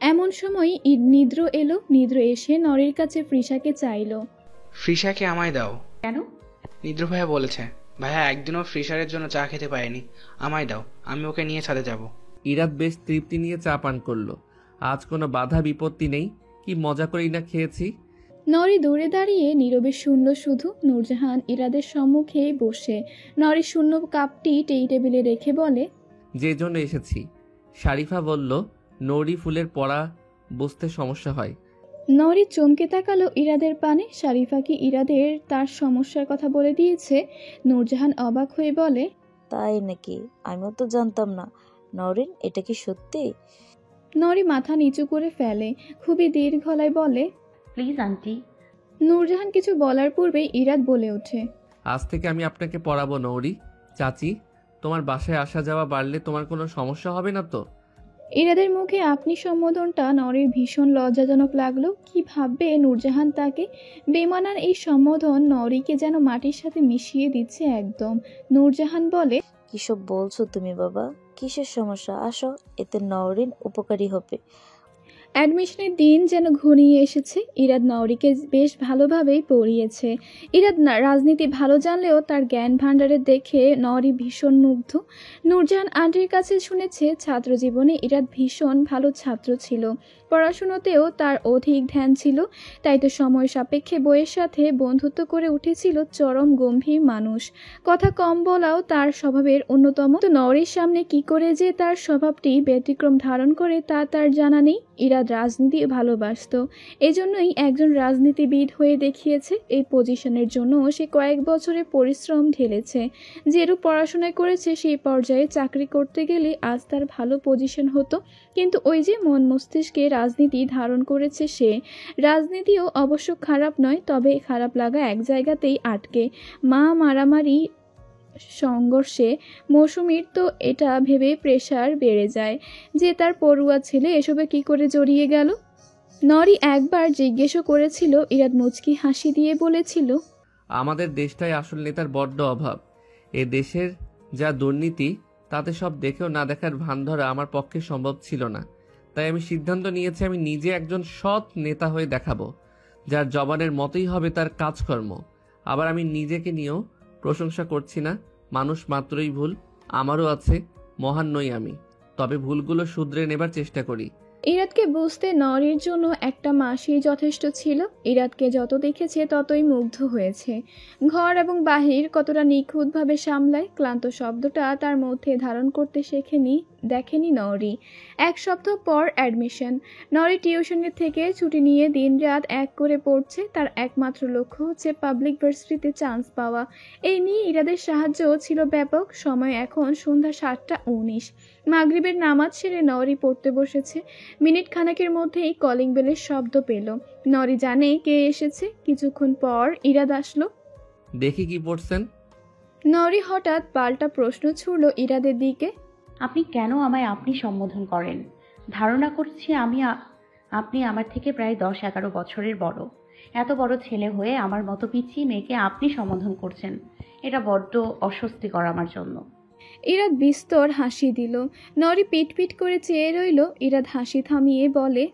এমন সময় নিদ্র এলো। নিদ্র এসে নরির কাছে ফ্রিসাকে চাইলো। ফ্রিসাকে আমায় দাও। কেন? নিদ্র ভাইয়া বলেছে। ভাইয়া একদিনও ফ্রিসারের জন্য চা খেতে পারেনি, আমায় দাও, আমি ওকে নিয়ে ছাদে যাব। ইরাদ বেশ তৃপ্তি নিয়ে চা পান করলো। আজ কোনো বাধা বিপত্তি নেই, কি মজা করেই না খেয়েছি। নরি দূরে দাঁড়িয়ে নীরবে শুনল শুধু। নূরজাহান ইরাদের সম্মুখে বসে। নরি শূন্য কাপটি টেবিলে রেখে বলে, যে জন্য এসেছি। শারিফা বলল নৌরি ফুলের পড়া বুঝতে সমস্যা হয়। নরি চমকে তাকালো ইরাদের পানে। শারিফা কি ইরাদের তার সমস্যার কথা বলে দিয়েছে? নূরজাহান অবাক হয়ে বলে, তাই নাকি? আমিও তো জানতাম না। নরিন, এটা কি সত্যি? নরি মাথা নিচু করে ফেলে, খুবই দীর্ঘ গলায় বলে, প্লিজ আন্টি। নূরজাহান কিছু বলার পূর্বেই ইরাদ বলে ওঠে, আজ থেকে আমি আপনাকে পড়াবো নৌরি। চাচি, তোমার বাসায় আসা যাওয়া বাড়লে তোমার কোনো সমস্যা হবে না তো? ইরাদের মুখে আপনি সম্বোধনটা নরির ভীষণ লজ্জাজনক লাগলো। কি ভাববে নূরজাহান তাকে? বেমানান এই সম্বোধন নরিকে যেন মাটির সাথে মিশিয়ে দিচ্ছে একদম। নূরজাহান বলে, কিসব বলছো তুমি বাবা? কিসের সমস্যা? আসো, এতে নরিন উপকারী হবে। অ্যাডমিশনের দিন যেন ঘনিয়ে এসেছে। ইরাদ নওরিকে বেশ ভালোভাবেই পড়িয়েছে। ইরাদ রাজনীতি ভালো জানলেও তার জ্ঞান ভাণ্ডারে দেখে নওরি ভীষণ মুগ্ধ। নূরজাহান আন্টির কাছে শুনেছে ছাত্র জীবনে ইরাদ ভীষণ ভালো ছাত্র ছিল, পড়াশুনোতেও তার অধিক ধ্যান ছিল। তাই তো সময় সাপেক্ষে বইয়ের সাথে বন্ধুত্ব করে উঠেছিল চরম গম্ভীর মানুষ। কথা কম বলাও তার স্বভাবের অন্যতম। তো নওরির সামনে কি করে যে তার স্বভাবটি ব্যতিক্রম ধারণ করে তা তার জানা নেই। ইরাদ রাজনীতি ভালোবাসত, এজন্যই একজন রাজনীতিবিদ হয়ে দেখিয়েছে। এই পজিশনের জন্য সে কয়েক বছরে পরিশ্রম ঢেলেছে। যেরূপ পড়াশোনা করেছে সেই পর্যায়ে চাকরি করতে গেলে আজ তার ভালো পজিশন হতো। কিন্তু ওই যে মন মস্তিষ্কে রাজনীতি ধারণ করেছে সে। রাজনীতিও অবশ্য খারাপ নয়, তবে খারাপ লাগা এক জায়গাতেই আটকে। মা মারামারি সংঘর্ষে মৌসুমীর তো এটা ভেবে প্রেশার বেড়ে যায় যে তার পড়ুয়া ছেলে এসবে কি করে জড়িয়ে গেল। নরি একবার জিজ্ঞেসও করেছিল। ইরাদ মুচকি হাসি দিয়ে বলেছিল, আমাদের দেশটায় আসল নেতার বড্ড অভাব। এ দেশের যা দুর্নীতি তাতে সব দেখেও না দেখার ভান ধরা আমার পক্ষে সম্ভব ছিল না। তাই আমি সিদ্ধান্ত নিয়েছি আমি নিজে একজন সৎ নেতা হয়ে দেখাবো, যার জবানের মতোই হবে তার কাজকর্ম। আবার আমি নিজেকে নিয়েও প্রশংসা করছি না, মানুষ মাত্রই ভুল, আমারও আছে, মহান নই আমি, তবে ভুলগুলো শুধরে নেবার চেষ্টা করি। ইরাদকে বুঝতে নরির জন্য একটা মাসই যথেষ্ট ছিল। ইরাদকে যত দেখেছে ততই মুগ্ধ হয়েছে। ঘর এবং বাহির কতটা নিখুঁতভাবে সামলায়, ক্লান্ত শব্দটা তার মধ্যে ধারণ করতে দেখেনি নরি। 1 সপ্তাহ পর অ্যাডমিশন। নরি টিউশনের থেকে ছুটি নিয়ে দিনরাত এক করে পড়ছে। তার একমাত্র লক্ষ্য হচ্ছে পাবলিক ভার্সিটিতে চান্স পাওয়া। এই নিয়ে ইরাদের সাহায্যও ছিল ব্যাপক। সময় এখন সন্ধ্যা 7:19। মাগরিবের নামাজ সেরে নরি পড়তে বসেছে। মিনিট খানেকের মধ্যেই কলিং বেলের শব্দ পেল। নরি জানে কে এসেছে। কিছুক্ষণ পর ইরাদ আসলো। দেখি কি পড়ছেন। নরি হঠাৎ পাল্টা প্রশ্ন ছুড়ল ইরাদের দিকে। আপনি কেন আমায় আপনি সম্বোধন করেন? ধারণা করছি আপনি আমার থেকে প্রায় 10-11 বছরের বড়। এত বড় ছেলে হয়ে আমার মতো পিচ্চি মেয়েকে আপনি সম্বোধন করছেন, এটা বড্ড অস্বস্তিকর আমার জন্য। ইরাদ বিস্তর হাসি দিল। নরি পিট করে চেয়ে রইল। ইরাদ হাসি থামিয়ে বলে,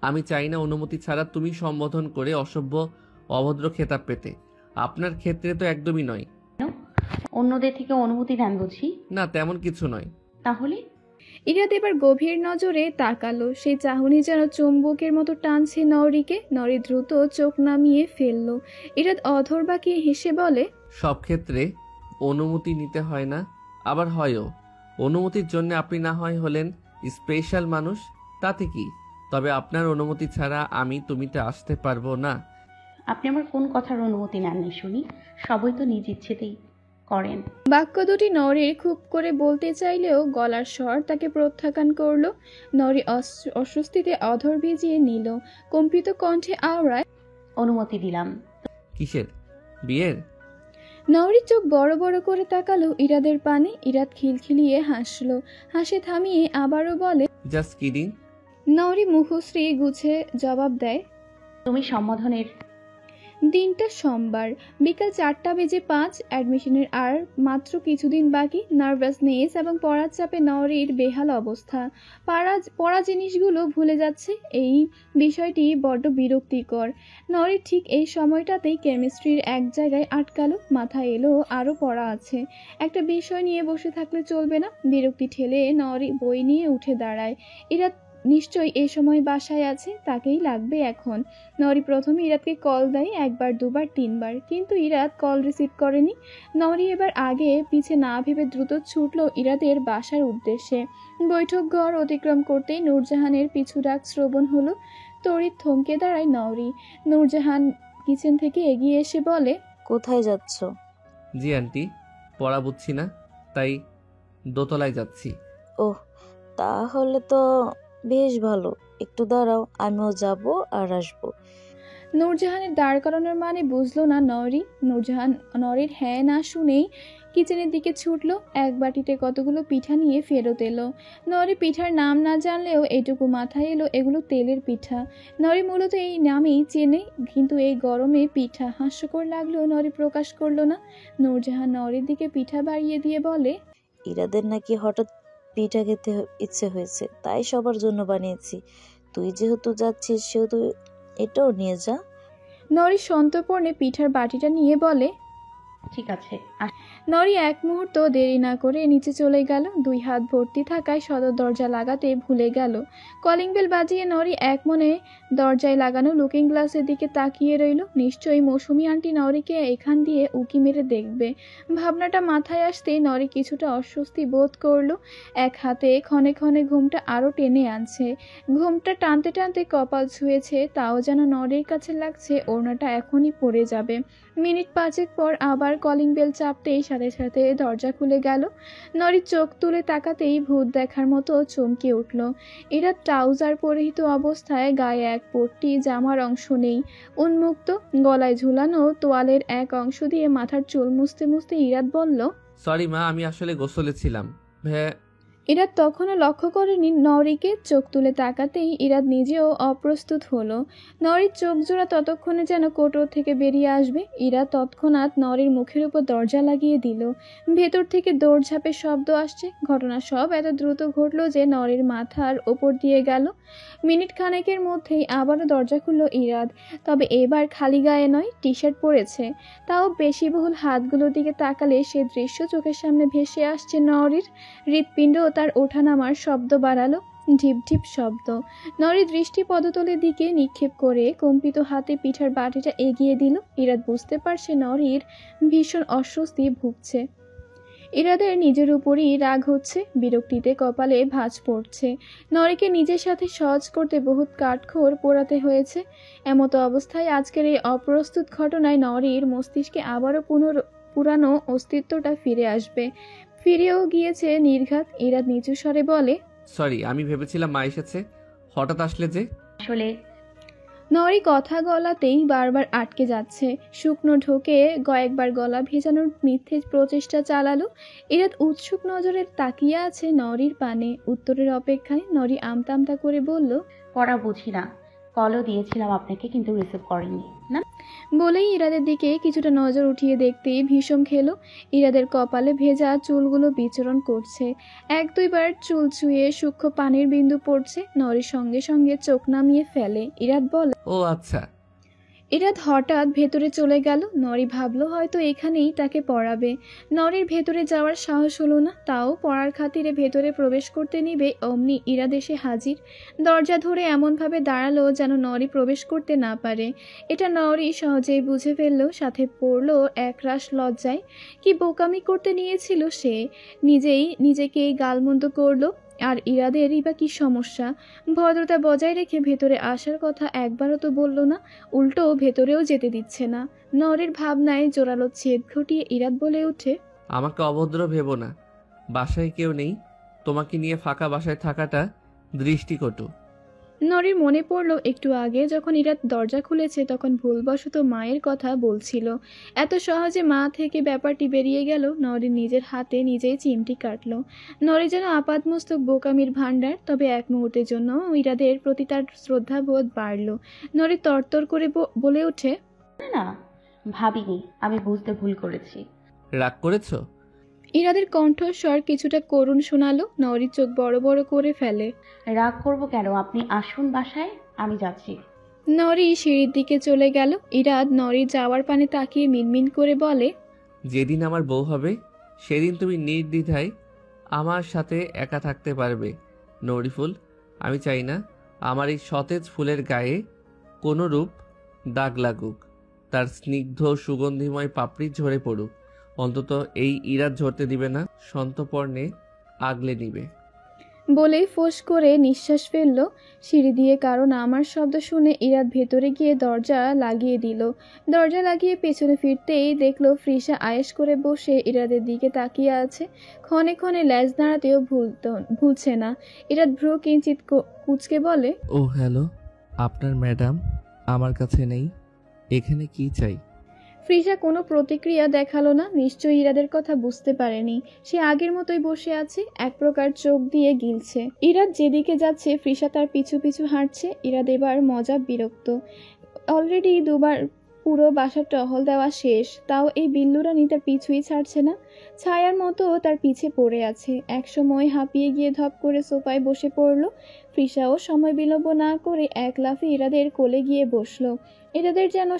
আমি চাই না অনুমতি ছাড়া তুমি সম্বোধন করে অসভ্য অভদ্র খেতাব পেতে। আপনার ক্ষেত্রে তো একদমই নয়। অন্যদের থেকে অনুমতি নেন বুঝি? না, তেমন কিছু নয়। তাহলে? ইরাদ এবার গভীর নজরে তাকালো। সেই চাহনি যেন চুম্বকের মতো টানছে নরিকে। নরি দ্রুত চোখ নামিয়ে ফেলল। ইরাদ অধর বাঁকিয়ে হেসে বলে, সব ক্ষেত্রে অনুমতি নিতে হয় না, আবার হয়ও। অনুমতির জন্য আপনি না হয় হলেন স্পেশাল মানুষ, তাতে কি? তবে আপনার অনুমতি ছাড়া আমি তুমিতে আসতে পারবো না। আপনি আমার কোন কথার অনুমতি নেননি শুনি? সবই তো নিজ ইচ্ছেতেই করেন। বাক্য দুটি নরির খুব করে বলতে চাইলেও গলার স্বর তাকে প্রত্যাখ্যান করলো। নরি অস্বস্তিতে অধর ভিজিয়ে নিল। কম্পিত কণ্ঠে আওড়ায়, অনুমতি দিলাম। কিসের? বিয়ের? নরি চোখ বড় বড় করে তাকালো ইরাদের পানে। ইরাদ খিলখিলিয়ে হাসলো। হাসি থামিয়ে আবারও বলে, জাস্ট কিডিং। নরি মুখশ্রী গুছে জবাব দেয়, তুমি সম্বোধনের। দিনটা সোমবার, বিকাল 4:05। অ্যাডমিশনের আর মাত্র কিছুদিন বাকি। নার্ভাসনেস এবং পড়ার চাপে নরির বেহাল অবস্থা। পড়া জিনিসগুলো ভুলে যাচ্ছে। এই বিষয়টি বড্ড বিরক্তিকর। নরি ঠিক এই সময়টাতেই কেমিস্ট্রির এক জায়গায় আটকালো। মাথায় এলো আরও পড়া আছে। একটা বিষয় নিয়ে বসে থাকলে চলবে না। বিরক্তি ঠেলে নরি বই নিয়ে উঠে দাঁড়ায়। এরা নিশ্চয়ই এই সময় বাসায় আছে, তাকেই লাগবে এখন। নরি প্রথমে ইরাদকে কল দেয়, 1 বার 2 বার 3 বার, কিন্তু ইরাদ কল রিসিভ করেনি। নরি এবার আগে পিছে না ভেবে দ্রুত ছুটল ইরাদের বাসার উদ্দেশ্যে। বৈঠক ঘর অতিক্রম করতেই নূরজাহানের পিছু ডাক শ্রবণ হলো। তড়িৎ থমকে দাঁড়ায় নরি। নূরজাহান কিচেন থেকে এগিয়ে এসে বলে, কোথায় যাচ্ছ? জি আন্টি, পড়া বুঝছি না, তাই দোতলায় যাচ্ছি। ওহ, তাহলে তো বেশ ভালো। একটু দাঁড়াও, আমিও যাব আর আসবো। নূরজাহানের দাঁড় করানোর মানে বুঝলো না নরি। নূরজাহান নরির হ্যাঁ না শুনেই কিচেনের দিকে ছুটলো। এক বাটিতে কতগুলো পিঠা নিয়ে ফেরত এলো। নরি পিঠার নাম না জানলেও এটুকু মাথায় এলো এগুলো তেলের পিঠা। নরি মূলত এই নামেই চেনে, কিন্তু এই গরমে পিঠা হাস্যকর লাগলেও নরি প্রকাশ করলো না। নূরজাহান নরির দিকে পিঠা বাড়িয়ে দিয়ে বলে, ইরাদের নাকি হঠাৎ পিঠা খেতে ইচ্ছে হয়েছে, তাই সবার জন্য বানিয়েছি। তুই যেহেতু যাচ্ছিস সেহেতু এটাও নিয়ে যা। নরি সন্তর্পণে পিঠার বাটিটা নিয়ে বলে, ঠিক আছে। নরি এক মুহূর্ত দেরি না করে নিচে চলে গেল। 2 হাত ভর্তি থাকায় সদর দরজা লাগাতে ভুলে গেল। কলিং বেল বাজিয়ে নরি এক মনে দরজায় লাগানো লুকিং গ্লাসের দিকে তাকিয়ে রইল। নিশ্চয়ই মৌসুমী আন্টি নরিকে এখান দিয়ে উকি মেরে দেখবে। ভাবনাটা মাথায় আসতেই নরি কিছুটা অস্বস্তি বোধ করলো। এক হাতে ক্ষণে ক্ষণে ঘুমটা আরও টেনে আনছে। ঘুমটা টানতে টানতে কপাল ছুঁয়েছে, তাও যেন নরির কাছে লাগছে ওড়নাটা এখনই পড়ে যাবে। মিনিট 5 পর আবার কলিং বেল চাপতেই সাথে সাথে দরজা খুলে গেল। নরি চোখ তুলে তাকাতেই ভূত দেখার মতো চমকে উঠল। এরা ট্রাউজার পরিহিত অবস্থায়, গায়ে এক পট্টি জামার অংশ নেই, উন্মুক্ত, গলায় ঝুলানো তোয়ালের এক অংশ দিয়ে মাথার চুল মুছতে মুছতে ইরাদ বলল, সরি মা, আমি আসলে গোসলে ছিলাম। ইরাদ তখনও লক্ষ্য করেনি নরিকে। চোখ তুলে তাকাতেই ইরাদ নিজেও অপ্রস্তুত হলো। নরির চোখ জোড়া ততক্ষণে যেন কোটর থেকে বেরিয়ে আসবে। ইরাদ তৎক্ষণাৎ নরির মুখের উপর দরজা লাগিয়ে দিল। ভেতর থেকে দৌড়ঝাঁপের শব্দ আসছে। ঘটনা সব এত দ্রুত ঘটল যে নরির মাথার ওপর দিয়ে গেল। মিনিট খানেকের মধ্যেই আবারও দরজা খুলল ইরাদ। তবে এবার খালি গায়ে নয়, টি শার্ট পরেছে। তাও বেশিবহুল হাতগুলোর দিকে তাকালে সে দৃশ্য চোখের সামনে ভেসে আসছে নরির। হৃৎপিণ্ড তার ওঠানামার শব্দ বাড়ালো। ঢিপ ঢিপ শব্দ। নরি দৃষ্টি পদতলের দিকে নিক্ষেপ করে কম্পিত হাতে পিঠার বাটিটা এগিয়ে দিল। ইরাদ বুঝতে পারছে নরির ভীষণ অস্বস্তি ভুগছে। ইরাদের নিজের উপরই রাগ হচ্ছে, বিরক্তিতে কপালে ভাঁজ পড়ছে। নরিকে নিজের সাথে সহজ করতে বহুত কাঠখড় পোড়াতে হয়েছে। এমতো অবস্থায় আজকের এই অপ্রস্তুত ঘটনায় নরির মস্তিষ্কে আবারও পুরানো অস্তিত্বটা ফিরে আসবে। ফিরেও গিয়েছে নির্ঘাত। ইরাদ নিচু স্বরে বলে, সরি, আমি ভেবেছিলাম মা এসেছে, হঠাৎ আসলে যে। আসলে নরি কথা গলাতেই বারবার আটকে যাচ্ছে। শুকনো ঢোকে কয়েকবার গলা ভেজানোর মিথ্যে প্রচেষ্টা চালালো। ইরাদ উৎসুক নজরে তাকিয়ে আছে নরির পানে। উত্তরের অপেক্ষায়। নরি আমতা আমতা করে বলল, পড়া বুঝি না, কলও দিয়েছিলাম আপনাকে কিন্তু রিসিভ করেননি না। বলেই ইরাদের দিকে কিছুটা নজর উঠিয়ে দেখতেই ভীষণ খেলো। ইরাদের কপালে ভেজা চুলগুলো বিচরণ করছে। এক দুইবার চুল ছুঁয়ে সূক্ষ্ম পানির বিন্দু পড়ছে। নরির সঙ্গে সঙ্গে চোখ নামিয়ে ফেলে। ইরাদ বলে, ও আচ্ছা। ইরাদ হঠাৎ ভেতরে চলে গেল। নরি ভাবলো হয়তো এখানেই তাকে পড়াবে। নরির ভেতরে যাওয়ার সাহস হলো না, তাও পড়ার খাতিরে ভেতরে প্রবেশ করতে নিবে অমনি ইরাদ এসে হাজির। দরজা ধরে এমনভাবে দাঁড়ালো যেন নরি প্রবেশ করতে না পারে। এটা নরি সহজেই বুঝে ফেললো, সাথে পড়লো একরাশ লজ্জায়। কি বোকামি করতে নিয়েছিল সে, নিজেকেই গালমন্দ করলো। আর ইরাদেরই বা কি সমস্যা? ভদ্রতা বজায় রেখে ভেতরে আসার কথা একবারও তো বলল না, উল্টো ভেতরেও যেতে দিচ্ছে না। নরের ভাবনায় জোরালো ছেদ ঘটিয়ে ইরাদ বলে ওঠে, আমাকে অভদ্র ভেবো না, বাসায় কেউ নেই, তোমাকে নিয়ে ফাঁকা বাসায় থাকাটা দৃষ্টিকটু। নরির মনে পড়ল একটু আগে যখন ইরাদ দরজা খুলেছে তখন ভুলবশত মায়ের কথা বলছিল। এত সহজে মা থেকে ব্যাপারটি বেরিয়ে গেল। নরি নিজের হাতে নিজেই চিমটি কাটল। নরি যেন আপাদমস্তক বোকামির ভাণ্ডার। তবে এক মুহূর্তের জন্য ইরাদের প্রতি তার শ্রদ্ধাবোধ বাড়ল। নরি তরতর করে বলে ওঠে, না, ভাবিনি, আমি বুঝতে ভুল করেছি। রাগ করেছো? ইরাদের কণ্ঠস্বর কিছুটা করুণ শোনালো। নরি চোখ বড় বড় করে ফেলে। রাগ করব কেন? আপনি আসুন বাসায়, আমি যাচ্ছি। নরি সিঁড়ির দিকে চলে গেল। ইরাদ নরি যাওয়ার পানে তাকিয়ে মিনমিন করে বলে, যেদিন আমার বউ হবে সেদিন তুমি নির্দ্বিধায় আমার সাথে একা থাকতে পারবে নরিফুল। আমি চাই না আমার এই সতেজ ফুলের গায়ে কোনো রূপ দাগ লাগুক, তার স্নিগ্ধ সুগন্ধিময় পাপড়ি ঝরে পড়ুক। অন্তত এই ইরাদ ঝরতে দিবে না, সন্তপর্ণে আগলে নিবে। বলে ফোঁস করে নিঃশ্বাস ফেলল। সিঁড়ি দিয়ে কারো নামার শব্দ শুনে ইরাদ ভেতরে গিয়ে দরজা লাগিয়ে দিল। দরজা লাগিয়ে পেছনে ফিরতেই দেখলো ফ্রিসা আয়েশ করে বসে ইরাদের দিকে তাকিয়ে আছে। ক্ষণে ক্ষণে ল্যাজ নাড়াতেও ভুলছে না। ইরাদ ভ্রু কিঞ্চিত কুচকে বলে, ও হ্যালো, আপনার ম্যাডাম আমার কাছে নেই, এখানে কি চাই? ফ্রিসা কোনো প্রতিক্রিয়া দেখালো না। নিশ্চয়ই ইরাদের কথা বুঝতে পারেনি। সে আগের মতোই বসে আছে, এক প্রকার চোখ দিয়ে গিলছে। ইরাদ যেদিকে যাচ্ছে ফ্রিসা তার পিছু পিছু হাঁটছে। ইরাদ এবার মজা বিরক্ত। অলরেডি দুবার পুরো বাসার টহল দেওয়া শেষ, তাও এই বিল্লুরানি তার পিছুই ছাড়ছে না। ছায়ার মতো তার পিছে পড়ে আছে। একসময় হাঁপিয়ে গিয়ে ধপ করে সোফায় বসে পড়ল। ফ্রিসাও সময় বিলম্ব না করে এক লাফে ইরাদের কোলে গিয়ে বসলো। ইরাদের যেন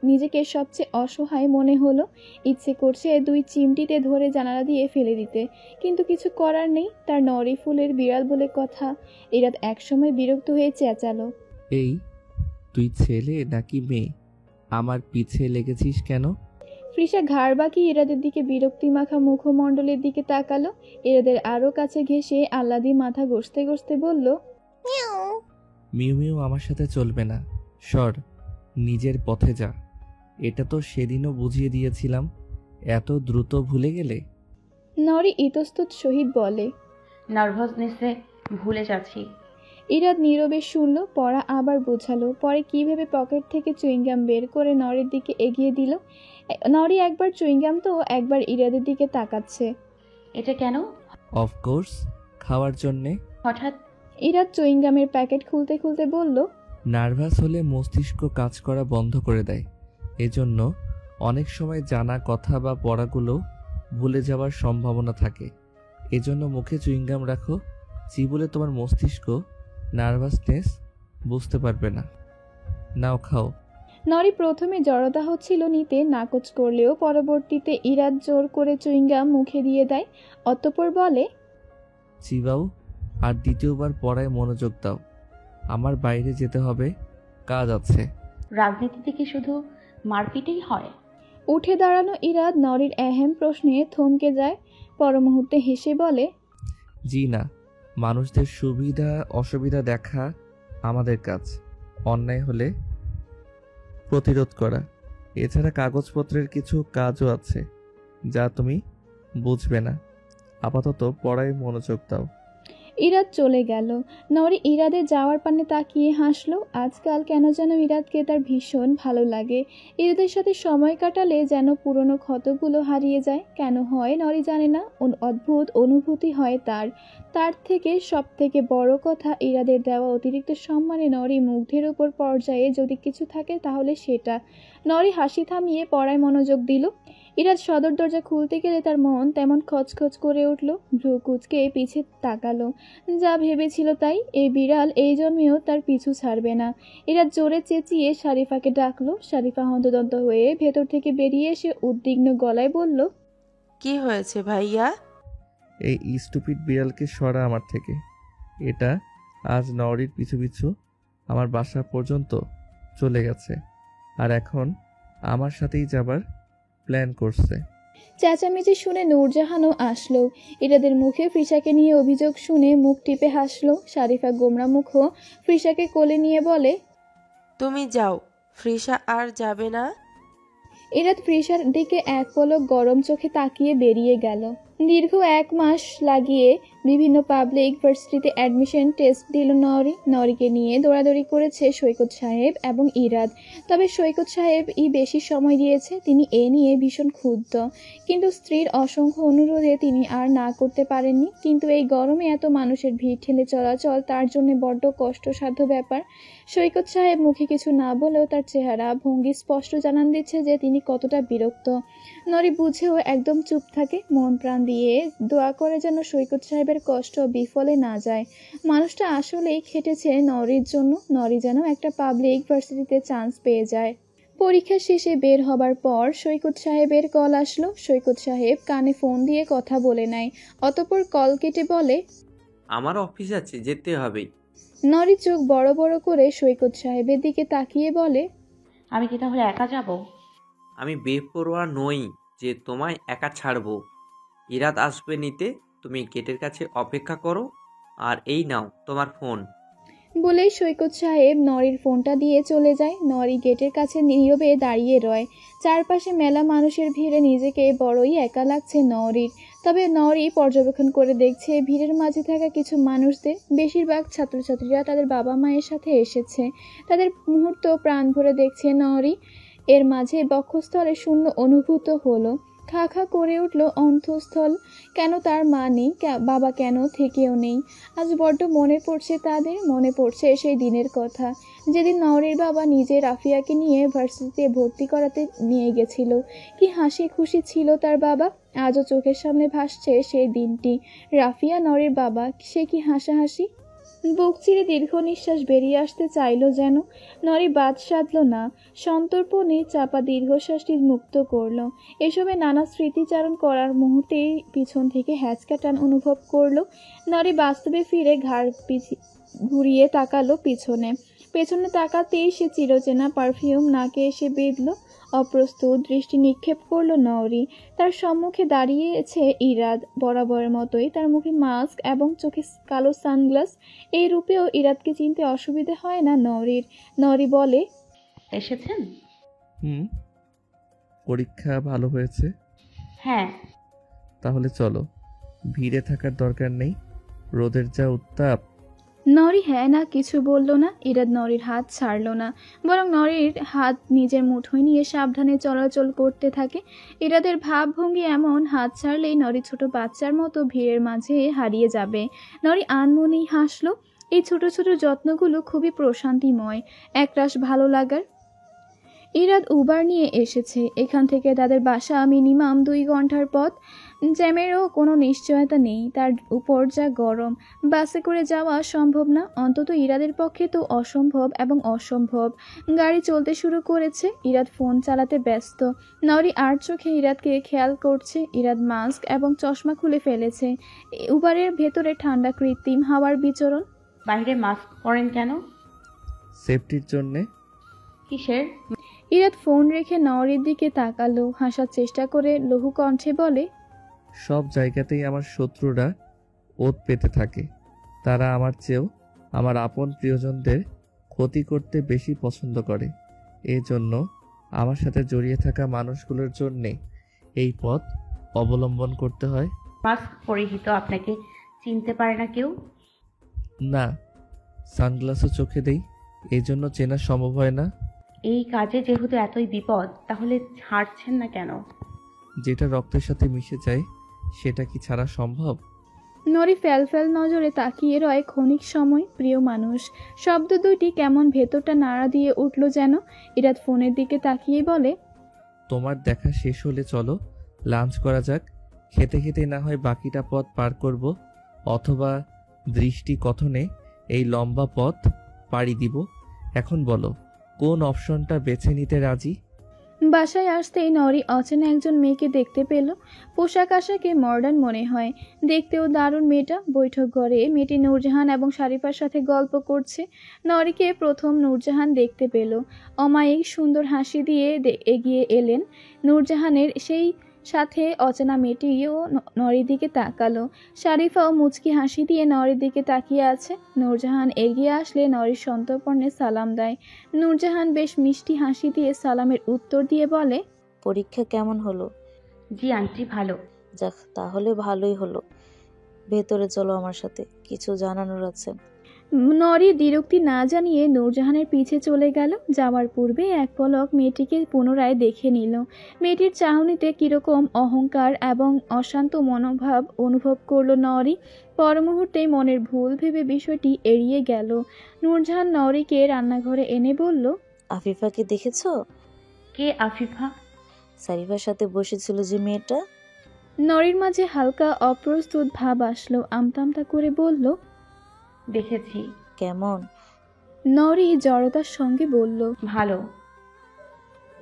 নিজেকে সবচেয়ে অসহায় মনে হলো। ইচ্ছে করছে দুই চিমটিতে ধরে জানালা দিয়ে ফেলে দিতে, কিন্তু কিছু করার নেই। তার নরি ফুলের বিড়াল বলে কথা। ইরাদ একসময় বিরক্ত হয়ে চেঁচালো, এই তুই ছেলে নাকি মেয়ে? আমার পিছে লেগেছিস কেন? ফ্রিসা ঘাড় বাঁকিয়ে ইরাদের দিকে বিরক্তি মাখা মুখমণ্ডলের দিকে তাকালো। ইরাদের আরো কাছে ঘেঁষে আহ্লাদি মাথা ঘষতে ঘষতে বলল, মিউ মিউ আমার সাথে চলবে না, সর, নিজের পথে যা। এটা তো সেদিনও বুঝিয়ে দিয়েছিলাম, এত দ্রুত ভুলে গেলে? নরি ইতস্তত সহিত বলে, নার্ভাসনেসে ভুলে যাচ্ছি। ইরাদ নীরবে শুনল, পড়া আবার বোঝালো। পরে কি ভেবে পকেট থেকে চুইংগাম বের করে নরির দিকে এগিয়ে দিল। নরি একবার চুইংগাম তো একবার ইরাদের দিকে তাকাচ্ছে। এটা কেন? অফকোর্স, খাওয়ার জন্যে। হঠাৎ? ইরাদ চুইংগামের প্যাকেট খুলতে খুলতে বলল, নার্ভাস হলে মস্তিষ্ক কাজ করা বন্ধ করে দেয়, এজন্য অনেক সময় জানা কথা বা পড়াগুলো ভুলে যাওয়ার সম্ভাবনা থাকে। এজন্য মুখে চুইংগাম রাখো, চিবুলে তোমার মস্তিষ্ক নার্ভাসনেস বুঝতে পারবে না। নাও খাও। নরি প্রথমে জড়তা হচ্ছিল নিতে, নাকচ করলেও পরবর্তীতে ইরাদ জোর করে চুইংগাম মুখে দিয়ে দেয়। অতঃপর বলে, চিবাও, আর দ্বিতীয়বার পড়ায় মনোযোগ দাও। আমার বাইরে যেতে হবে, কাজ আছে। রাজনীতিতে কি শুধু মারপিটেই হয়? উঠে দাঁড়ানো ইরাদ নরির এহেম প্রশ্নে থমকে যায়। পর মুহূর্তে হেসে বলে, জি না, মানুষদের সুবিধা অসুবিধা দেখা আমাদের কাজ, অন্যায় হলে প্রতিরোধ করা। এছাড়া কাগজপত্রের কিছু কাজও আছে যা তুমি বুঝবে না। আপাতত পড়ায় মনোযোগ দাও। ইরাদ চলে গেল। নরি ইরাদের যাওয়ার পানে তাকিয়ে হাসলো। আজকাল কেন যেন ইরাদকে তার ভীষণ ভালো লাগে। ইরাদের সাথে সময় কাটালে যেন পুরনো ক্ষতগুলো হারিয়ে যায়। কেন হয় নরি জানে না, অদ্ভুত অনুভূতি হয় তার থেকে সব থেকে বড় কথা, ইরাদের দেওয়া অতিরিক্ত সম্মানে নরি মুগ্ধের উপর পর্যায়ে যদি কিছু থাকে তাহলে সেটা। নরি হাসি থামিয়ে পড়ায় মনোযোগ দিল। ইরাদ সদর দরজা খুলতে গেলে তার মন তেমন খচখচ করে উঠল। ভ্রু কুচকে পিছে তাকালো। যা ভেবেছিল তাই, এই বিড়াল এই জন্মেও তার পিছু ছাড়বে না। ইরাদ জোরে চেঁচিয়ে শারিফাকে ডাকলো। শারিফা হন্তদন্ত হয়ে ভেতর থেকে বেরিয়ে এসে উদ্বিগ্ন গলায় বলল, কি হয়েছে ভাইয়া? এই স্টুপিড বিড়ালকে সরা আমার থেকে। এটা আজ নওরির পিছু পিছু আমার বাসা পর্যন্ত চলে গেছে, আর এখন আমার সাথেই যাবার প্ল্যান করছে। চেঁচামেচি শুনে নূরজাহানও আসলো। ইরাদের মুখে ফ্রিসাকে নিয়ে অভিযোগ শুনে মুখ টিপে হাসলো। শারিফা গোমরা মুখও ফ্রিসাকে কোলে নিয়ে বলে, তুমি যাও, ফ্রিসা আর যাবে না। ইরাদ ফ্রিসার দিকে এক পলক গরম চোখে তাকিয়ে বেরিয়ে গেল। দীর্ঘ 1 মাস লাগিয়ে বিভিন্ন পাবলিক ভার্সিটিতে অ্যাডমিশন টেস্ট দিল নরিকে নিয়ে দৌড়াদৌড়ি করেছে সৈকত সাহেব এবং ইরাদ। তবে সৈকত সাহেব বেশি সময় দিয়েছে। তিনি এ নিয়ে ভীষণ ক্ষুব্ধ, কিন্তু স্ত্রীর অসংখ্য অনুরোধে তিনি আর না করতে পারেননি। কিন্তু এই গরমে এত মানুষের ভিড় ঠেলে চলাচল তার জন্য বড্ড কষ্টসাধ্য ব্যাপার। সৈকত সাহেব মুখে কিছু না বলেও তার চেহারা ভঙ্গি স্পষ্ট জানান দিচ্ছে যে তিনি কতটা বিরক্ত। নরি বুঝেও একদম চুপ থাকে, মন প্রাণ দিয়ে দোয়া করে যেন সৈকত সাহেবের কষ্ট বিফলে না যায়। মানুষটা আসলেই খেটেছে নরির জন্য। নরি যেন একটা পাবলিক ভার্সিটিতে চান্স পেয়ে যায়। পরীক্ষা শেষে বের হবার পর সৈকত সাহেবের কল আসলো। সৈকত সাহেব কানে ফোন দিয়ে কথা বলে নেয়, অতঃপর কল কেটে বলে, আমার অফিস আছে, যেতে হবে। নরি চোখ বড় বড় করে সৈকত সাহেবের দিকে তাকিয়ে বলে, আমি কি তাহলে একা যাব? আমি বেপরোয়া নই যে তোমায় একা ছাড়বো। ইরাদ আসবে নিতে, তুমি গেটের কাছে অপেক্ষা করো। আর এই নাও তোমার ফোন। বলেই সৈকত সাহেব নরির ফোনটা দিয়ে চলে যায়। নরি গেটের কাছে নীরবে দাঁড়িয়ে রয়। চারপাশে মেলা মানুষের ভিড়ে নিজেকে বড়ই একা লাগছে নরির। তবে নরি পর্যবেক্ষণ করে দেখছে ভিড়ের মাঝে থাকা কিছু মানুষদের। বেশিরভাগ ছাত্রছাত্রীরা তাদের বাবা মায়ের সাথে এসেছে। তাদের মুহূর্ত প্রাণ ভরে দেখছে নরি। এর মাঝে বক্ষস্থলে শূন্য অনুভূত হলো। খা খা করে উঠল অন্তঃস্থল। কেন তার মা নেই, বাবা কেন থেকেও নেই? আজ বড্ড মনে পড়ছে তাদের। মনে পড়ছে সেই দিনের কথা, যেদিন নওরির বাবা নিজে রাফিয়াকে নিয়ে ভার্সিটিতে ভর্তি করাতে নিয়ে গেছিল। কি হাসি খুশি ছিল তার বাবা। আজও চোখের সামনে ভাসছে সেই দিনটি। রাফিয়া নওরির বাবা, সে কি হাসাহাসি। বুক চিরে দীর্ঘ নিঃশ্বাস বেরিয়ে আসতে চাইল যেন। নরি বাদ সাধল না, সন্তর্পণে চাপা দীর্ঘশ্বাসটি মুক্ত করল। এসবে নানা স্মৃতিচারণ করার মুহূর্তেই পিছন থেকে হ্যাঁচকা টান অনুভব করল। নরি বাস্তবে ফিরে ঘাড় ঘুরিয়ে তাকালো পেছনে তাকাতেই সে চিরচেনা পারফিউম নাকে এসে বেঁধল। অপ্রস্তুত দৃষ্টি নিক্ষেপ করল নওরি। তার সম্মুখে দাঁড়িয়েছে ইরাদ, বরাবরের মতোই। তার মুখে মাস্ক এবং চোখে কালো সানগ্লাস। এই রূপেও ইরাদকে চিনতে অসুবিধে হয় না নওরির। নওরি বলে, এসেছেন? পরীক্ষা ভালো হয়েছে? হ্যাঁ। তাহলে চলো, ভিড়ে থাকার দরকার নেই, রোদের যা উত্তাপ। নরি হ্যাঁ না কিছু বলল না। ইরাদ নরির হাত ছাড়ল না, বরং নরির হাত নিজের মুঠোয় নিয়ে সাবধানে চলাচল করতে থাকে। ইরাদের ভাবভঙ্গি এমন, হাত ছাড়লেই নরি ছোট বাচ্চার মতো ভিড়ের মাঝে হারিয়ে যাবে। নরি আনমনেই হাসলো। এই ছোট ছোট যত্নগুলো খুবই প্রশান্তিময়, একরাশ ভালো লাগার। ইরাদ উবার নিয়ে এসেছে। এখান থেকে তাদের বাসা মিনিমাম 2 ঘন্টার পথ। জ্যামেরও কোনো নিশ্চয়তা নেই, তার উপর যা গরম। বাসে করে যাওয়া সম্ভব না, অন্তত ইরাদের পক্ষে তো অসম্ভব এবং অসম্ভব। গাড়ি চলতে শুরু করেছে, ইরাদ ফোন চালাতে ব্যস্ত। নরি আর চোখে ইরাদকে খেয়াল করছে। ইরাদ মাস্ক এবং চশমা খুলে ফেলেছে। উবারের ভেতরে ঠান্ডা কৃত্রিম হাওয়ার বিচরণ। বাইরে মাস্ক পরেন কেন? সেফটির জন্যে। কিসের? ইরাদ ফোন রেখে নওরির দিকে তাকালো, হাসার চেষ্টা করে লঘু কণ্ঠে বলে, সব জায়গাতেই আমার শত্রুরা ওত পেতে থাকে। তারা আমার চেয়েও আমার আপন প্রিয়জনদের ক্ষতি করতে বেশি পছন্দ করে। এই জন্য আমার সাথে জড়িয়ে থাকা মানুষগুলোর জন্যে এই পথ অবলম্বন করতে হয়। মাস্ক পরিহিত আপনাকে চিনতে পারে না কেউ? না, সানগ্লাসও চোখে দেই, এই জন্য চেনা সম্ভব হয় না। এই কাজে যেহেতু এতই বিপদ, তাহলে ছাড়ছেন না কেন? যেটা রক্তের সাথে মিশে যায় সেটা কি ছাড়া সম্ভব? নরি ফ্যাল নজরে তাকিয়ে রয় ক্ষণিক সময়। প্রিয় মানুষ শব্দ দুইটি কেমন ভেতরটা নাড়া দিয়ে উঠল যেন। ইরাদ ফোনের দিকে তাকিয়ে বলে, তোমার দেখা শেষ হলে চলো লাঞ্চ করা যাক। খেতে খেতে না হয় বাকিটা পথ পার করব, অথবা দৃষ্টি কথনে এই লম্বা পথ পাড়ি দিব। এখন বলো, কোন অপশনটা বেছে নিতে রাজি? বাসায় আসতেই নরি অচেনা একজন মেয়েকে দেখতে পেল। পোশাক আশাকে মডার্ন মনে হয়, দেখতেও দারুণ মেয়েটা। বৈঠক ঘরে মেয়েটি নূরজাহান এবং শারিফার সাথে গল্প করছে। নরিকে প্রথম নূরজাহান দেখতে পেল। অমায়িক সুন্দর হাসি দিয়ে এগিয়ে এলেন। নূরজাহানের সেই সাথে অচেনা মেয়েটিও নরির দিকে তাকালো। শারিফাও মুচকি হাসি দিয়ে নরির দিকে তাকিয়ে আছে। নূরজাহান এগিয়ে আসলে নরির সন্তর্পণে সালাম দেয়। নূরজাহান বেশ মিষ্টি হাসি দিয়ে সালামের উত্তর দিয়ে বলে, পরীক্ষা কেমন হলো? জি আন্টি, ভালো। যাক, তাহলে ভালোই হলো। ভেতরে চলো আমার সাথে, কিছু জানানোর আছে। নরি দ্বিরুক্তি না জানিয়ে নূরজাহানের পিছে চলে গেল। যাওয়ার পূর্বে এক পলক মেয়েটিকে পুনরায় দেখে নিল। মেয়েটির চাহনিতে কিরকম অহংকার এবং অশান্ত মনোভাব অনুভব করল নরি। পর মুহূর্তেই মনের ভুল ভেবে বিষয়টি এড়িয়ে গেল। নূরজাহান নরিকে রান্নাঘরে এনে বলল, আফিফাকে দেখেছো? কে আফিফা? সারিফার সাথে বসেছিল যে মেয়েটা। নরির মাঝে হালকা অপ্রস্তুত ভাব আসলো। আমতা করে বলল, দেখেছি। কেমন? নরি জড়তার সঙ্গে বলল, ভালো।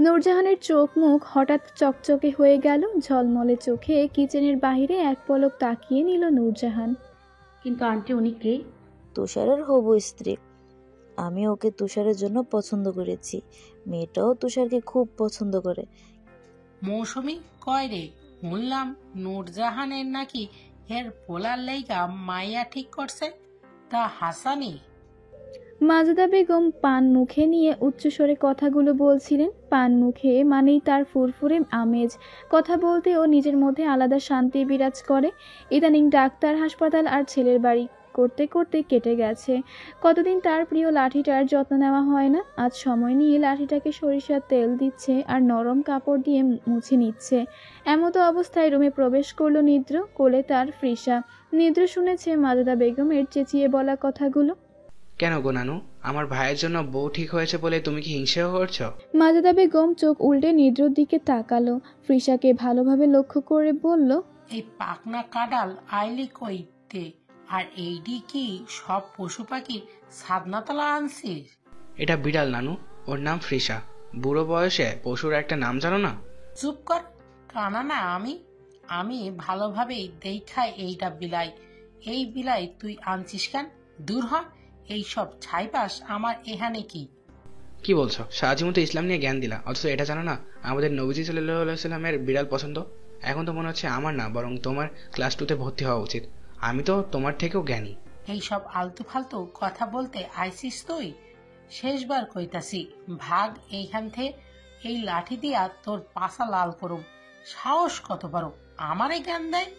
নূরজাহানের চোখ মুখ হঠাৎ চকচকে হয়ে গেল। ঝলমলে চোখে কিচেনের বাহিরে এক পলক তাকিয়ে নিল নূরজাহান। কিন্তু আন্টি, উনি কে? তুষারের হবু স্ত্রী। আমি ওকে তুষারের জন্য পছন্দ করেছি। মেয়েটাও তুষারকে খুব পছন্দ করে। মৌসুমি কয় রে, শুনলাম নূরজাহানের নাকি এর পোলার লাইগা মাইয়া ঠিক করছে, তা হাসানি? মাজেদা বেগম পান মুখে নিয়ে উচ্চস্বরে কথাগুলো বলছিলেন। পান মুখে মানেই তার ফুরফুরে আমেজ। কথা বলতেও নিজের মধ্যে আলাদা শান্তি বিরাজ করে। ইদানিং ডাক্তার, হাসপাতাল আর ছেলের বাড়ি করতে করতে কেটে গেছে। কতদিন তার প্রিয় লাঠিটার যত্ন নেওয়া হয় না। আজ সময় নিয়ে লাঠিটাকে সরিষার তেল দিচ্ছে আর নরম কাপড় দিয়ে মুছে নিচ্ছে। এমতো অবস্থায় রুমে প্রবেশ করলো নিদ্র। কোলে তার ফ্রিসা। নিদ্র শুনেছে মাজেদা বেগমের চেঁচিয়ে বলা কথাগুলো। কেন গো নানু, আমার ভাইয়ের জন্য বউ ঠিক হয়েছে বলে তুমি কি হিংসেও করছো? মাজেদা বেগম চোখ উল্টে নিদ্রর দিকে তাকালো। ফ্রিসাকে ভালোভাবে লক্ষ্য করে বলল, এই পাকনা কাডাল আইলি কইতে, আর এইডি কি সব পশু পাখির সাদনাতলা আনছিস? এটা বিড়াল নানু, ওর নাম ফ্রিসা। বুড়ো বয়সে পশুর একটা নাম জানো না? চুপ কর, কানা না আমি ভালোভাবেই দেখাই এইটা বিলাই। এই বিলাই তুই আনছিস কেন? দূর হ, এইসব ছাইপাস আমার এখানে কি? কি বলছো? সারাজীবন তো ইসলাম নিয়ে জ্ঞান দিলা, অথচ এটা জানো না আমাদের নবীজি সাল্লাল্লাহু আলাইহি সাল্লামের বিড়াল পছন্দ? এখন তো মনে হচ্ছে আমার না, বরং তোমার ক্লাস 2-তে ভর্তি হওয়া উচিত। আমি তো তোমার থেকেও জ্ঞানী। এইসব আলতু ফালতু কথা বলতে আইসিস তুই? শেষবার কইতাছি, ভাগ এইখান থেকে। এই লাঠি দিয়া তোর পাছা লাল করুম। সাহস কত বড়, আমারে জ্ঞান দেয়?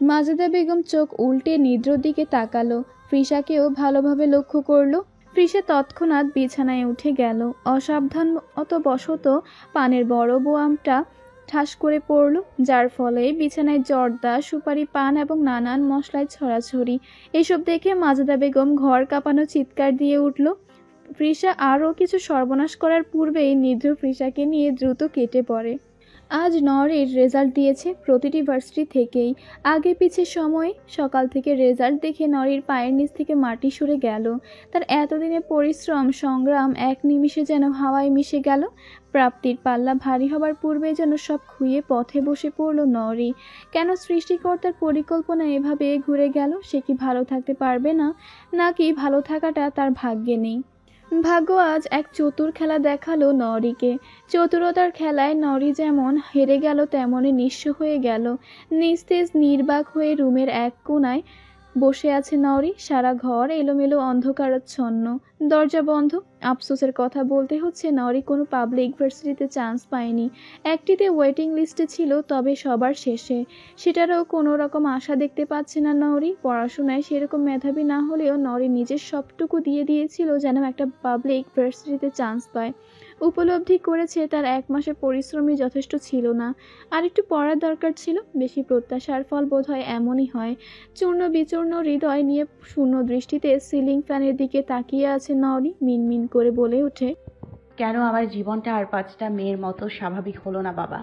মাজেদা বেগম চোখ উল্টে নিদ্রর দিকে তাকালো। ফ্রিসাকেও ভালোভাবে লক্ষ্য করলো। ফ্রিসা তৎক্ষণাৎ বিছানায় উঠে গেল। অসাবধানবশত পানের বড় বোয়ামটা ঠাস করে পড়ল, যার ফলে বিছানায় জর্দা, সুপারি, পান এবং নানান মশলায় ছড়াছড়ি। এসব দেখে মাজেদা বেগম ঘর কাঁপানো চিৎকার দিয়ে উঠল। ফ্রিসা আরও কিছু সর্বনাশ করার পূর্বেই নিদ্র ফ্রিসাকে নিয়ে দ্রুত কেটে পড়ে। আজ নরের রেজাল্ট দিয়েছে প্রতিটি ভার্সিটি থেকেই। আগে পিছে সময় সকাল থেকে রেজাল্ট দেখে নরের পায়ের নিচ থেকে মাটি সরে গেল। তার এতদিনের পরিশ্রম সংগ্রাম এক নিমিষে যেন হাওয়ায় মিশে গেল। প্রাপ্তির পাল্লা ভারী হবার পূর্বে যেন সব খুইয়ে পথে বসে পড়ল নরি। কেন সৃষ্টিকর্তার পরিকল্পনা এভাবে ঘুরে গেল? সে কি ভালো থাকতে পারবে না, নাকি ভালো থাকাটা তার ভাগ্যে নেই? ভাগ্য আজ এক চতুর খেলা দেখালো নরিকে। চতুরতার খেলায় নরি যেমন হেরে গেল তেমনই নিঃস্ব হয়ে গেল। নিস্তেজ নির্বাক হয়ে রুমের এক কোণায় বসে আছে নরি। সারা ঘর এলোমেলো অন্ধকারাচ্ছন্ন, দরজা বন্ধ। আফসোসের কথা বলতে হচ্ছে নরি কোনো পাবলিক ভার্সিটিতে চান্স পায়নি। একটিতে ওয়েটিং লিস্টে ছিল, তবে সবার শেষে। সেটারও কোনো রকম আশা দেখতে পাচ্ছে না নরি। পড়াশোনায় সেরকম মেধাবী না হলেও নরি নিজের সবটুকু দিয়ে দিয়েছিল যেন একটা পাবলিক ভার্সিটিতে চান্স পায়। উপলব্ধি করেছে তার 1 মাসের পরিশ্রমই যথেষ্ট ছিল না, আর একটু পড়ার দরকার ছিল। বেশি প্রত্যাশার ফল বোধহয় এমনই হয়। চূর্ণ বিচূর্ণ হৃদয় নিয়ে শূন্য দৃষ্টিতে সিলিং ফ্যানের দিকে তাকিয়ে আছে নরি। মিনমিন করে বলে ওঠে, কেন আমার জীবনটা আর 5টা মেয়ের মতো স্বাভাবিক হলো না বাবা?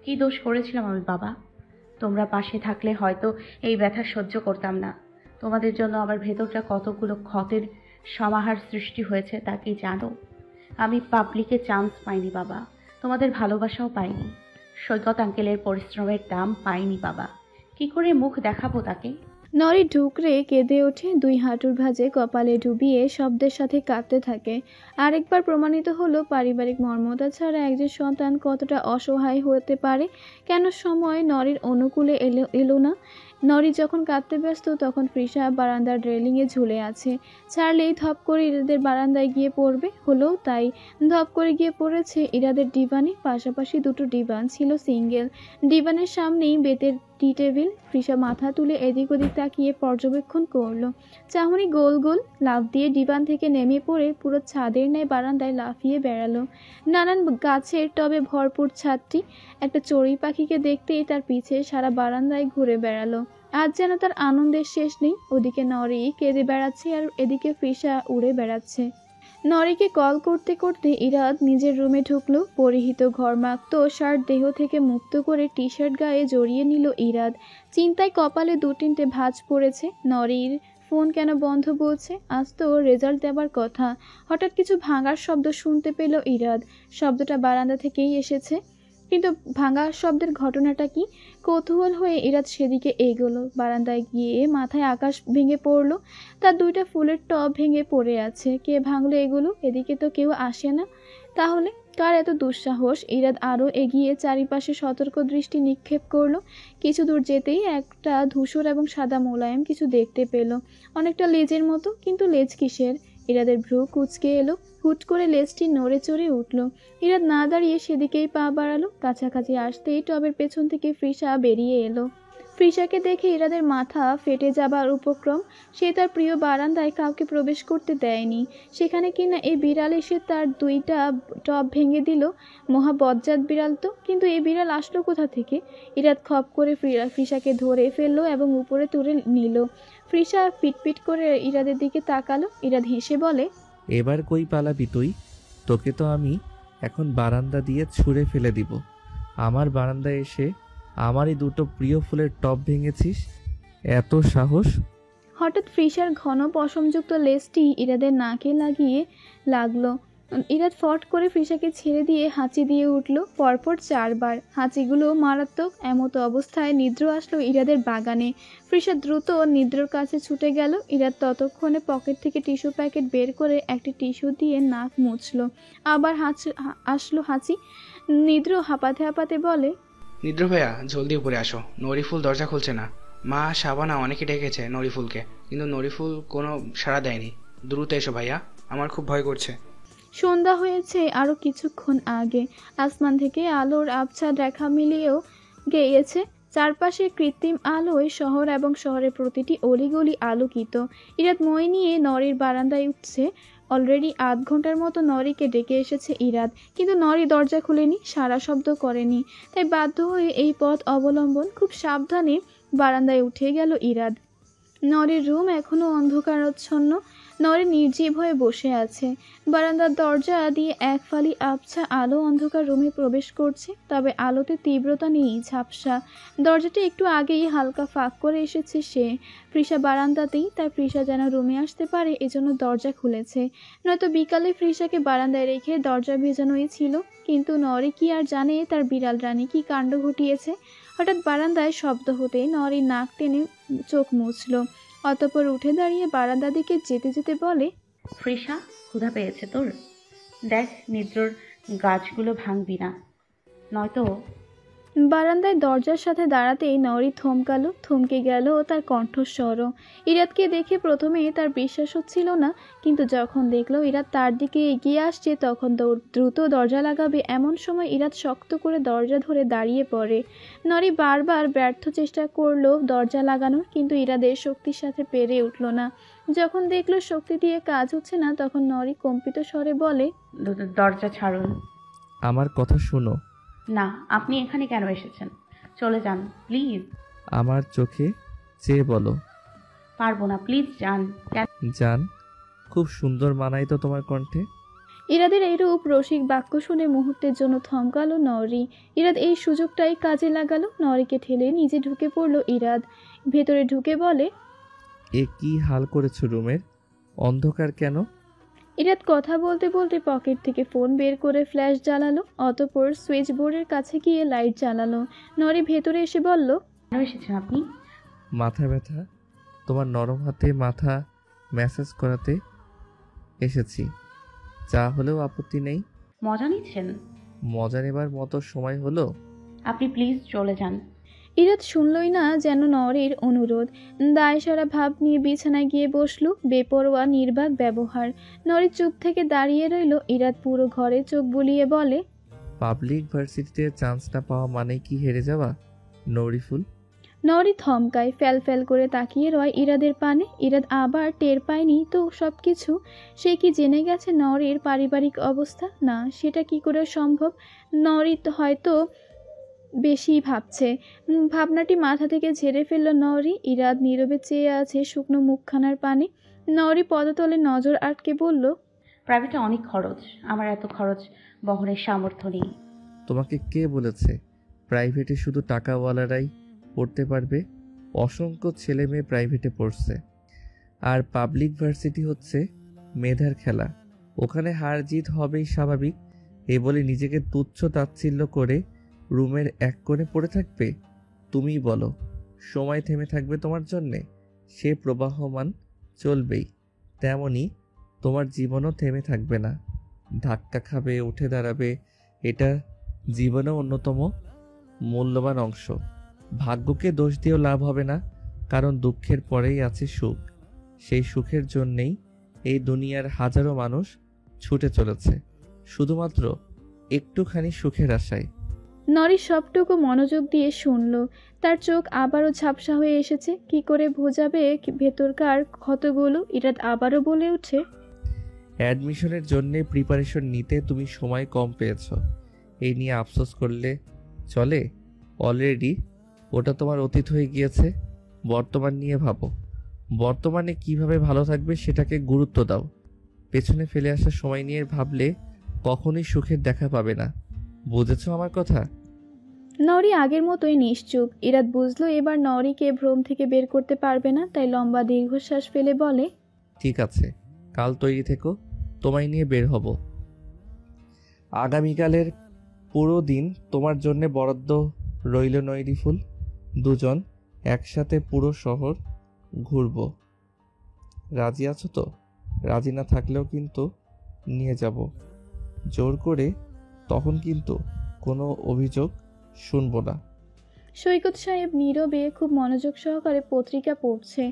কি দোষ করেছিলাম আমি বাবা? তোমরা পাশে থাকলে হয়তো এই ব্যথা সহ্য করতাম না। তোমাদের জন্য আমার ভেতরটা কতগুলো ক্ষতের সমাহার সৃষ্টি হয়েছে তা কি জানো? আমি পাবলিকে চান্স পাইনি বাবা, তোমাদের ভালোবাসাও পাইনি, সৈকত আঙ্কেলের পরিশ্রমের দাম পাইনি বাবা। কি করে মুখ দেখাবো তাকে? নরি ঢুকরে কেঁদে ওঠে, 2 হাঁটুর ভাঁজে কপালে ডুবিয়ে শব্দের সাথে কাঁদতে থাকে। আরেকবার প্রমাণিত হলো পারিবারিক মর্মতা ছাড়া একজন সন্তান কতটা অসহায় হতে পারে। কেন সময় নরির অনুকূলে এলো না? নরি যখন কাঁদতে ব্যস্ত তখন ফ্রিসা বারান্দার রেলিংয়ে ঝুলে আছে। ছাড়লেই ধপ করে ইরাদের বারান্দায় গিয়ে পড়বে। হলো তাই, ধপ করে গিয়ে পড়েছে ইরাদের ডিভানে। পাশাপাশি 2টো ডিভান ছিল সিঙ্গেল। ডিভানের সামনেই বেতের টি টেবিল। ফ্রিসা মাথা তুলে এদিক ওদিক তাকিয়ে পর্যবেক্ষণ করলো। চাহনি গোল গোল লাফ দিয়ে ডিভান থেকে নেমে পড়ে পুরো ছাদের ন্যায় বারান্দায় লাফিয়ে বেড়ালো। নানান গাছের টবে ভরপুর ছাদটি। একটা চড়ুই পাখিকে দেখতেই তার পিছে সারা বারান্দায় ঘুরে বেড়ালো। আজ যেন তার আনন্দের শেষ নেই। ওদিকে নরি কেঁদে বেড়াচ্ছে আর এদিকে ফ্রিসা উড়ে বেড়াচ্ছে। নরিকে কল করতে করতে ইরাদ নিজের রুমে ঢুকলো। পরিহিত ঘরমাক্ত শার্ট দেহ থেকে মুক্ত করে টি শার্ট গায়ে জড়িয়ে নিল ইরাদ। চিন্তায় কপালে 2-3টে ভাঁজ পড়েছে। নরির ফোন কেন বন্ধ বলছে? আজ তো রেজাল্ট দেবার কথা। হঠাৎ কিছু ভাঙার শব্দ শুনতে পেল ইরাদ। শব্দটা বারান্দা থেকেই এসেছে, কিন্তু ভাঙা শব্দের ঘটনাটা কি? কৌতূহল হয়ে ইরাদ সেদিকে এগোলো। বারান্দায় গিয়ে মাথায় আকাশ ভেঙে পড়লো। তার 2টা ফুলের টব ভেঙে পড়ে আছে। কে ভাঙলো এগুলো? এদিকে তো কেউ আসে না। তাহলে কার এত দুঃসাহস? ইরাদ আরও এগিয়ে চারিপাশে সতর্ক দৃষ্টি নিক্ষেপ করলো। কিছু দূর যেতেই একটা ধূসর এবং সাদা মোলায়েম কিছু দেখতে পেল, অনেকটা লেজের মতো। কিন্তু লেজ কিসের? ইরাদের ভ্রু কুঁচকে এলো। হুট করে লেজটি নড়ে চড়ে উঠল। ইরাদ না দাঁড়িয়ে সেদিকেই পা বাড়ালো। কাছাকাছি আসতেই টবের পেছন থেকে ফ্রিসা বেরিয়ে এলো। ফ্রিসাকে দেখে ইরাদের মাথা ফেটে যাবার উপক্রম। সে তার প্রিয় বারান্দায় কাউকে প্রবেশ করতে দেয়নি, সেখানে কিনা এই বিড়াল এসে তার 2টা টব ভেঙে দিল। মহা বজ্জাত বিড়াল তো, কিন্তু এই বিড়াল আসলো কোথা থেকে? ইরাদ খপ করে ফ্রিসাকে ধরে ফেললো এবং উপরে তুলে নিল। ফ্রিসা পিটপিট করে ইরাদের দিকে তাকালো। ইরাদ হেসে বলে, এবার কই পালাবি তুই? তোকে তো আমি এখন বারান্দা দিয়ে ছুঁড়ে ফেলে দিব। আমার বারান্দায় এসে আমারই 2টো প্রিয় ফুলের টব ভেঙেছিস, এত সাহস? হঠাৎ ফ্রিসার ঘন পশমযুক্ত লেজটি ইরাদের নাকে লাগিয়ে লাগলো। ইরাদ ফট করে ফ্রিসাকে ছেড়ে দিয়ে হাঁচি দিয়ে উঠল, পরপর 4 বার। হাঁচিগুলো মারাত্মক। এমতো অবস্থায় নিদ্র আসলো ইরাদের বাগানে। ফ্রিসা দ্রুত নিদ্রর কাছে ছুটে গেল। ইরাদ ততক্ষণে পকেট থেকে টিস্যু প্যাকেট বের করে একটি টিস্যু দিয়ে নাক মুছলো। আবার আসলো হাঁচি। নিদ্র হাঁপাতে হাঁপাতে বলে, নিদ্র ভাইয়া জলদি উপরে আসো, নরিফুল দরজা খুলছে না। মা শাবানা অনেকে ডেকেছে নরিফুলকে, কিন্তু নরিফুল কোনো সাড়া দেয়নি। দ্রুত এসো ভাইয়া, আমার খুব ভয় করছে। সন্ধ্যা হয়েছে আরও কিছুক্ষণ আগে। আসমান থেকে আলোর আবছা দেখা মিলিয়েও গেয়েছে। চারপাশে কৃত্রিম আলোয় শহর এবং শহরের প্রতিটি অলিগলি আলোকিত। ইরাদ মই নিয়ে নরির বারান্দায় উঠছে। অলরেডি আধ ঘন্টার মতো নরিকে ডেকে এসেছে ইরাদ, কিন্তু নরি দরজা খুলেনি, সারা শব্দ করেনি। তাই বাধ্য হয়ে এই পথ অবলম্বন। খুব সাবধানে বারান্দায় উঠে গেল ইরাদ। নরির রুম এখনো অন্ধকারাচ্ছন্ন। নরে নির্জীব হয়ে বসে আছে। বারান্দার দরজা দিয়ে এক ফালি আবছা আলো অন্ধকার রুমে প্রবেশ করছে, তবে আলোতে তীব্রতা নেই, ঝাপসা। দরজাটা একটু আগেই হালকা ফাঁক করে এসেছে সে। ফ্রিসা বারান্দাতেই, তাই ফ্রিসা যেন রুমে আসতে পারে এজন্য দরজা খুলেছে। নয়তো বিকালে ফ্রিসাকে বারান্দায় রেখে দরজা ভেজানোই ছিল। কিন্তু নরে কি আর জানে তার বিড়াল রানী কি কাণ্ড ঘটিয়েছে। হঠাৎ বারান্দায় শব্দ হতে নরে নাক টেনে চোখ মুছল। অতঃপর উঠে দাঁড়িয়ে বারান্দা দিকে যেতে যেতে বলে, ফ্রিসা, ক্ষুধা পেয়েছে তোর? দেখ নিদ্রর গাছগুলো ভাঙবি না, নয়তো। বারান্দায় দরজার সাথে দাঁড়াতেই নরি থমকালো, থমকে গেল তার কণ্ঠস্বরও। ইরাদকে দেখে প্রথমে তার বিশ্বাস হচ্ছিল না, কিন্তু যখন দেখলো ইরাদ তার দিকে এগিয়ে আসছে তখন দ্রুত দরজা লাগাবে এমন সময় ইরাদ শক্ত করে দরজা ধরে দাঁড়িয়ে পড়ে। নরি বারবার ব্যর্থ চেষ্টা করলো দরজা লাগানোর, কিন্তু ইরাদের শক্তির সাথে পেরে উঠল না। যখন দেখলো শক্তি দিয়ে কাজ হচ্ছে না, তখন নরি কম্পিত স্বরে বলে, দরজা ছাড়ুন। আমার কথা শোনো। না, আপনি এখানে কেন এসেছেন? চলে যান প্লিজ। আমার চোখে চেয়ে বলো। পারবো না, প্লিজ যান। জান, খুব সুন্দর মানায় তো তোমার কণ্ঠে। ইরাদের এইরূপ রসিক বাক্য শুনে মুহূর্তের জন্য থমকালো নরি। ইরাদ এই সুযোগটাই কাজে লাগালো। নরিকে ঠেলে নিজে ঢুকে পড়ল ইরাদ। ভেতরে ঢুকে বলে, এ কি হাল করেছো রুমের? অন্ধকার কেন? ইরাদ কথা বলতে বলতে পকেট থেকে ফোন বের করে ফ্ল্যাশ জ্বালালো, অতঃপর সুইচ বোর্ডের কাছে গিয়ে লাইট জ্বালালো। নরি ভেতরে এসে বলল, কেন এসেছেন আপনি? মাথা ব্যথা, তোমার নরম হাতে মাথা ম্যাসাজ করাতে এসেছি। চা হলেও আপত্তি নেই। মজা নিচ্ছেন? মজা নেবার মতো সময় হলো। আপনি প্লিজ চলে যান। ইরাদ শুনলই না যেন নরের অনুরোধ। দায়সারা ভাব নিয়ে বিছানায় গিয়ে বসলো। বেপরোয়া নির্বাক ব্যবহার। নরি চুপ থেকে দাঁড়িয়ে রইল। ইরাদ পুরো ঘরে চোখ বুলিয়ে বলে, পাবলিক ভার্সিটিতে চান্স না পাওয়া মানে কি হেরে যাওয়া? নরিফুল। নরি থমকায়, ফ্যাল ফ্যাল করে তাকিয়ে রয় ইরাদের পানে। ইরাদ আবার টের পায়নি তো সবকিছু। সে কি জেনে গেছে নরের পারিবারিক অবস্থা? না, সেটা কি করে সম্ভব? নরি হয়তো বেশি ভাবছে। ভাবনাটি মাথা থেকে ঝেড়ে ফেলল নরি। ইরাদ নীরবে চেয়ে আছে শুকনো মুখখানার পানে। নরি পদতলে নজর আটকে বলল, প্রাইভেটে অনেক খরচ, আমার এত খরচ বহনের সামর্থ্য নেই। তোমাকে কে বলেছে প্রাইভেটে শুধু টাকাওয়ালারাই পড়তে পারবে? অসংখ্য ছেলে মেয়ে প্রাইভেটে পড়ছে। আর পাবলিক ভার্সিটি হচ্ছে মেধার খেলা, ওখানে হার জিত হবেই স্বাভাবিক। এ বলে নিজেকে তুচ্ছ তাচ্ছিল্য করে রুমের এক কোণে পড়ে থাকবে? তুমিই বলো, সময় থেমে থাকবে তোমার জন্যে? সে প্রবাহমান চলবেই, তেমনি তোমার জীবনও থেমে থাকবে না। ধাক্কা খাবে, উঠে দাঁড়াবে, এটা জীবনের অন্যতম মূল্যবান অংশ। ভাগ্যকে দোষ দিয়েও লাভ হবে না, কারণ দুঃখের পরেই আছে সুখ। সেই সুখের জন্যেই এই দুনিয়ার হাজারো মানুষ ছুটে চলেছে, শুধুমাত্র একটুখানি সুখের আশায়। নরি সবটুকু মনোযোগ দিয়ে শুনল। তার চোখ আবারও ঝাপসা হয়ে এসেছে। কি করে বোঝাবে ভেতরকার ক্ষতগুলো? ইরাদ আবারও বলে ওঠে, অ্যাডমিশনের জন্যে প্রিপারেশন নিতে তুমি সময় কম পেয়েছ, এই নিয়ে আফসোস করলে চলে? অলরেডি ওটা তোমার অতীত হয়ে গিয়েছে। বর্তমান নিয়ে ভাবো। বর্তমানে কিভাবে ভালো থাকবে সেটাকে গুরুত্ব দাও। পেছনে ফেলে আসা সময় নিয়ে ভাবলে কখনোই সুখের দেখা পাবে না। বুঝেছো আমার কথা? নরি আগের মতোই নিশ্চুপ। ইরাদ বুঝলো এবার নরিকে ভ্রম থেকে বের করতে পারবে না, তাই লম্বা দীর্ঘশ্বাস ফেলে বলে, ঠিক আছে, কাল তৈরি থেকো, তোমায় নিয়ে বের হব। আগামীকালের পুরো দিন তোমার জন্যে বরাদ্দ রইল নৈরিফুল। দুজন একসাথে পুরো শহর ঘুরব। রাজি আছো তো? রাজি না থাকলেও কিন্তু নিয়ে যাব জোর করে, তখন কিন্তু কোনো অভিযোগ শুনবো না। সৈকত সাহেব নীরবে খুব মনোযোগ সহকারে পত্রিকা পড়ছে।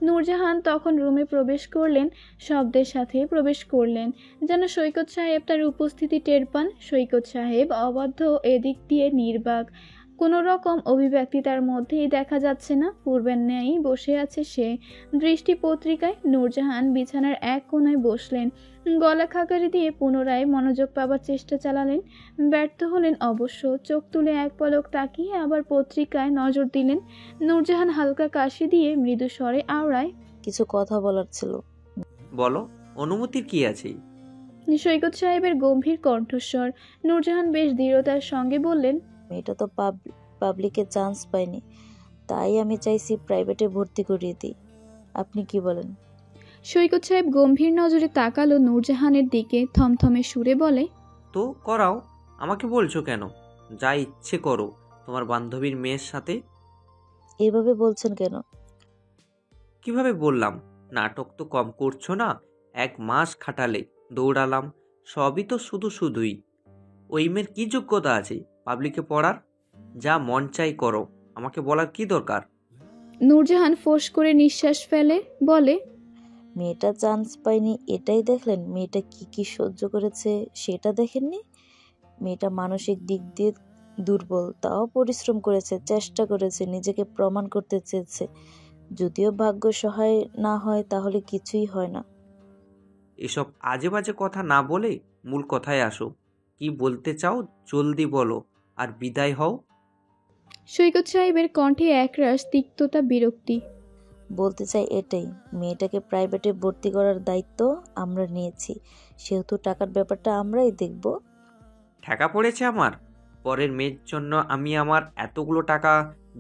নূরজাহান তখন রুমে প্রবেশ করলেন, শব্দের সাথে প্রবেশ করলেন, যেন সৈকত সাহেব তার উপস্থিতি টের পান। সৈকত সাহেব অবাধ্য, এদিক দিয়ে নির্বাক, কোনো রকম অভিব্যক্তি তার মধ্যেই দেখা যাচ্ছে না। পূর্বের ন্যায়ই বসে আছে সে, দৃষ্টি পত্রিকায়। নূরজাহান বিছানার এক কোণায় বসলেন, গলা খাকারি দিয়ে পুনরায় মনোযোগ পাবার চেষ্টা চালালেন। ব্যর্থ হলেন অবশ্য। চোখ তুলে এক পলক তাকিয়ে আবার পত্রিকায় নজর দিলেন। নূরজাহান হালকা কাশি দিয়ে মৃদু স্বরে আওড়ায়, কিছু কথা বলার ছিল। বলো, অনুমতির কি আছে? সৈকত সাহেবের গম্ভীর কণ্ঠস্বর। নূরজাহান বেশ দৃঢ়তার সঙ্গে বললেন, মেয়েটা তো পাবলিকে চান্স পায়নি, তাই আমি চাইছি প্রাইভেটে ভর্তি করিয়ে দিই। আপনি কি বলেন? সৈকত সাহেব গম্ভীর নজরে তাকালো নূরজাহানের দিকে, থমথমে সুরে বলে, তো করাও, আমাকে বলছো কেন? যা ইচ্ছে করো তোমার বান্ধবীর মেয়ের সাথে। এভাবে বলছেন কেন? কিভাবে বললাম? নাটক তো কম করছো না। 1 মাস খাটালে, দৌড়ালাম, সবই তো শুধুই। ওই মেয়ের কি যোগ্যতা আছে পাবলিকে পড়ার? যা মন চাই করো, আমাকে বলার কি দরকার? নূরজাহান ফোঁস করে নিঃশ্বাস ফেলে বলে, মেয়েটা চান্স পায়নি এটাই দেখলেন? মেয়েটা কি কি সহ্য করেছে সেটা দেখেননি? মেয়েটা মানসিক দিক দিয়ে দুর্বল, তাও পরিশ্রম করেছে, চেষ্টা করেছে, নিজেকে প্রমাণ করতে চেয়েছে। যদিও ভাগ্য সহায় না হয় তাহলে কিছুই হয় না। এসব আজে বাজে কথা না বলে মূল কথায় আসো। কি বলতে চাও জলদি বলো, আর বিদায় হও। সৈকত সাহেবের কণ্ঠে একরাশ তিক্ততা, বিরক্তি। বলতে চাই এটাই, মেয়েটাকে প্রাইভেটে ভর্তি করার দায়িত্ব আমরা নিয়েছি, সেহেতু টাকার ব্যাপারটা আমরাই দেখব। ঠেকা পড়েছে আমার? পরের মেয়ের জন্য আমি আমার এতগুলো টাকা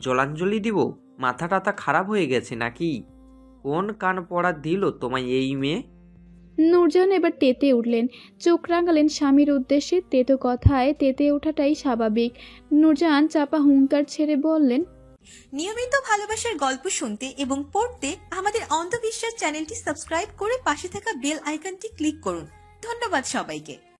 জলাঞ্জলি দিব? মাথা টাথা খারাপ হয়ে গেছে নাকি? কোন কান পড়া দিল তোমায় এই মেয়ে? নূরজাহান এবার তেতে উঠলেন, চোখ রাঙালেন স্বামীর উদ্দেশ্যে। তেতো কথায় তেতে ওঠাটাই স্বাভাবিক। নূরজাহান চাপা হুঙ্কার ছেড়ে বললেন, নিয়মিত ভালোবাসার গল্প শুনতে এবং পড়তে আমাদের অন্ধবিশ্বাস চ্যানেলটি সাবস্ক্রাইব করে পাশে থাকা বেল আইকনটি ক্লিক করুন। ধন্যবাদ সবাইকে।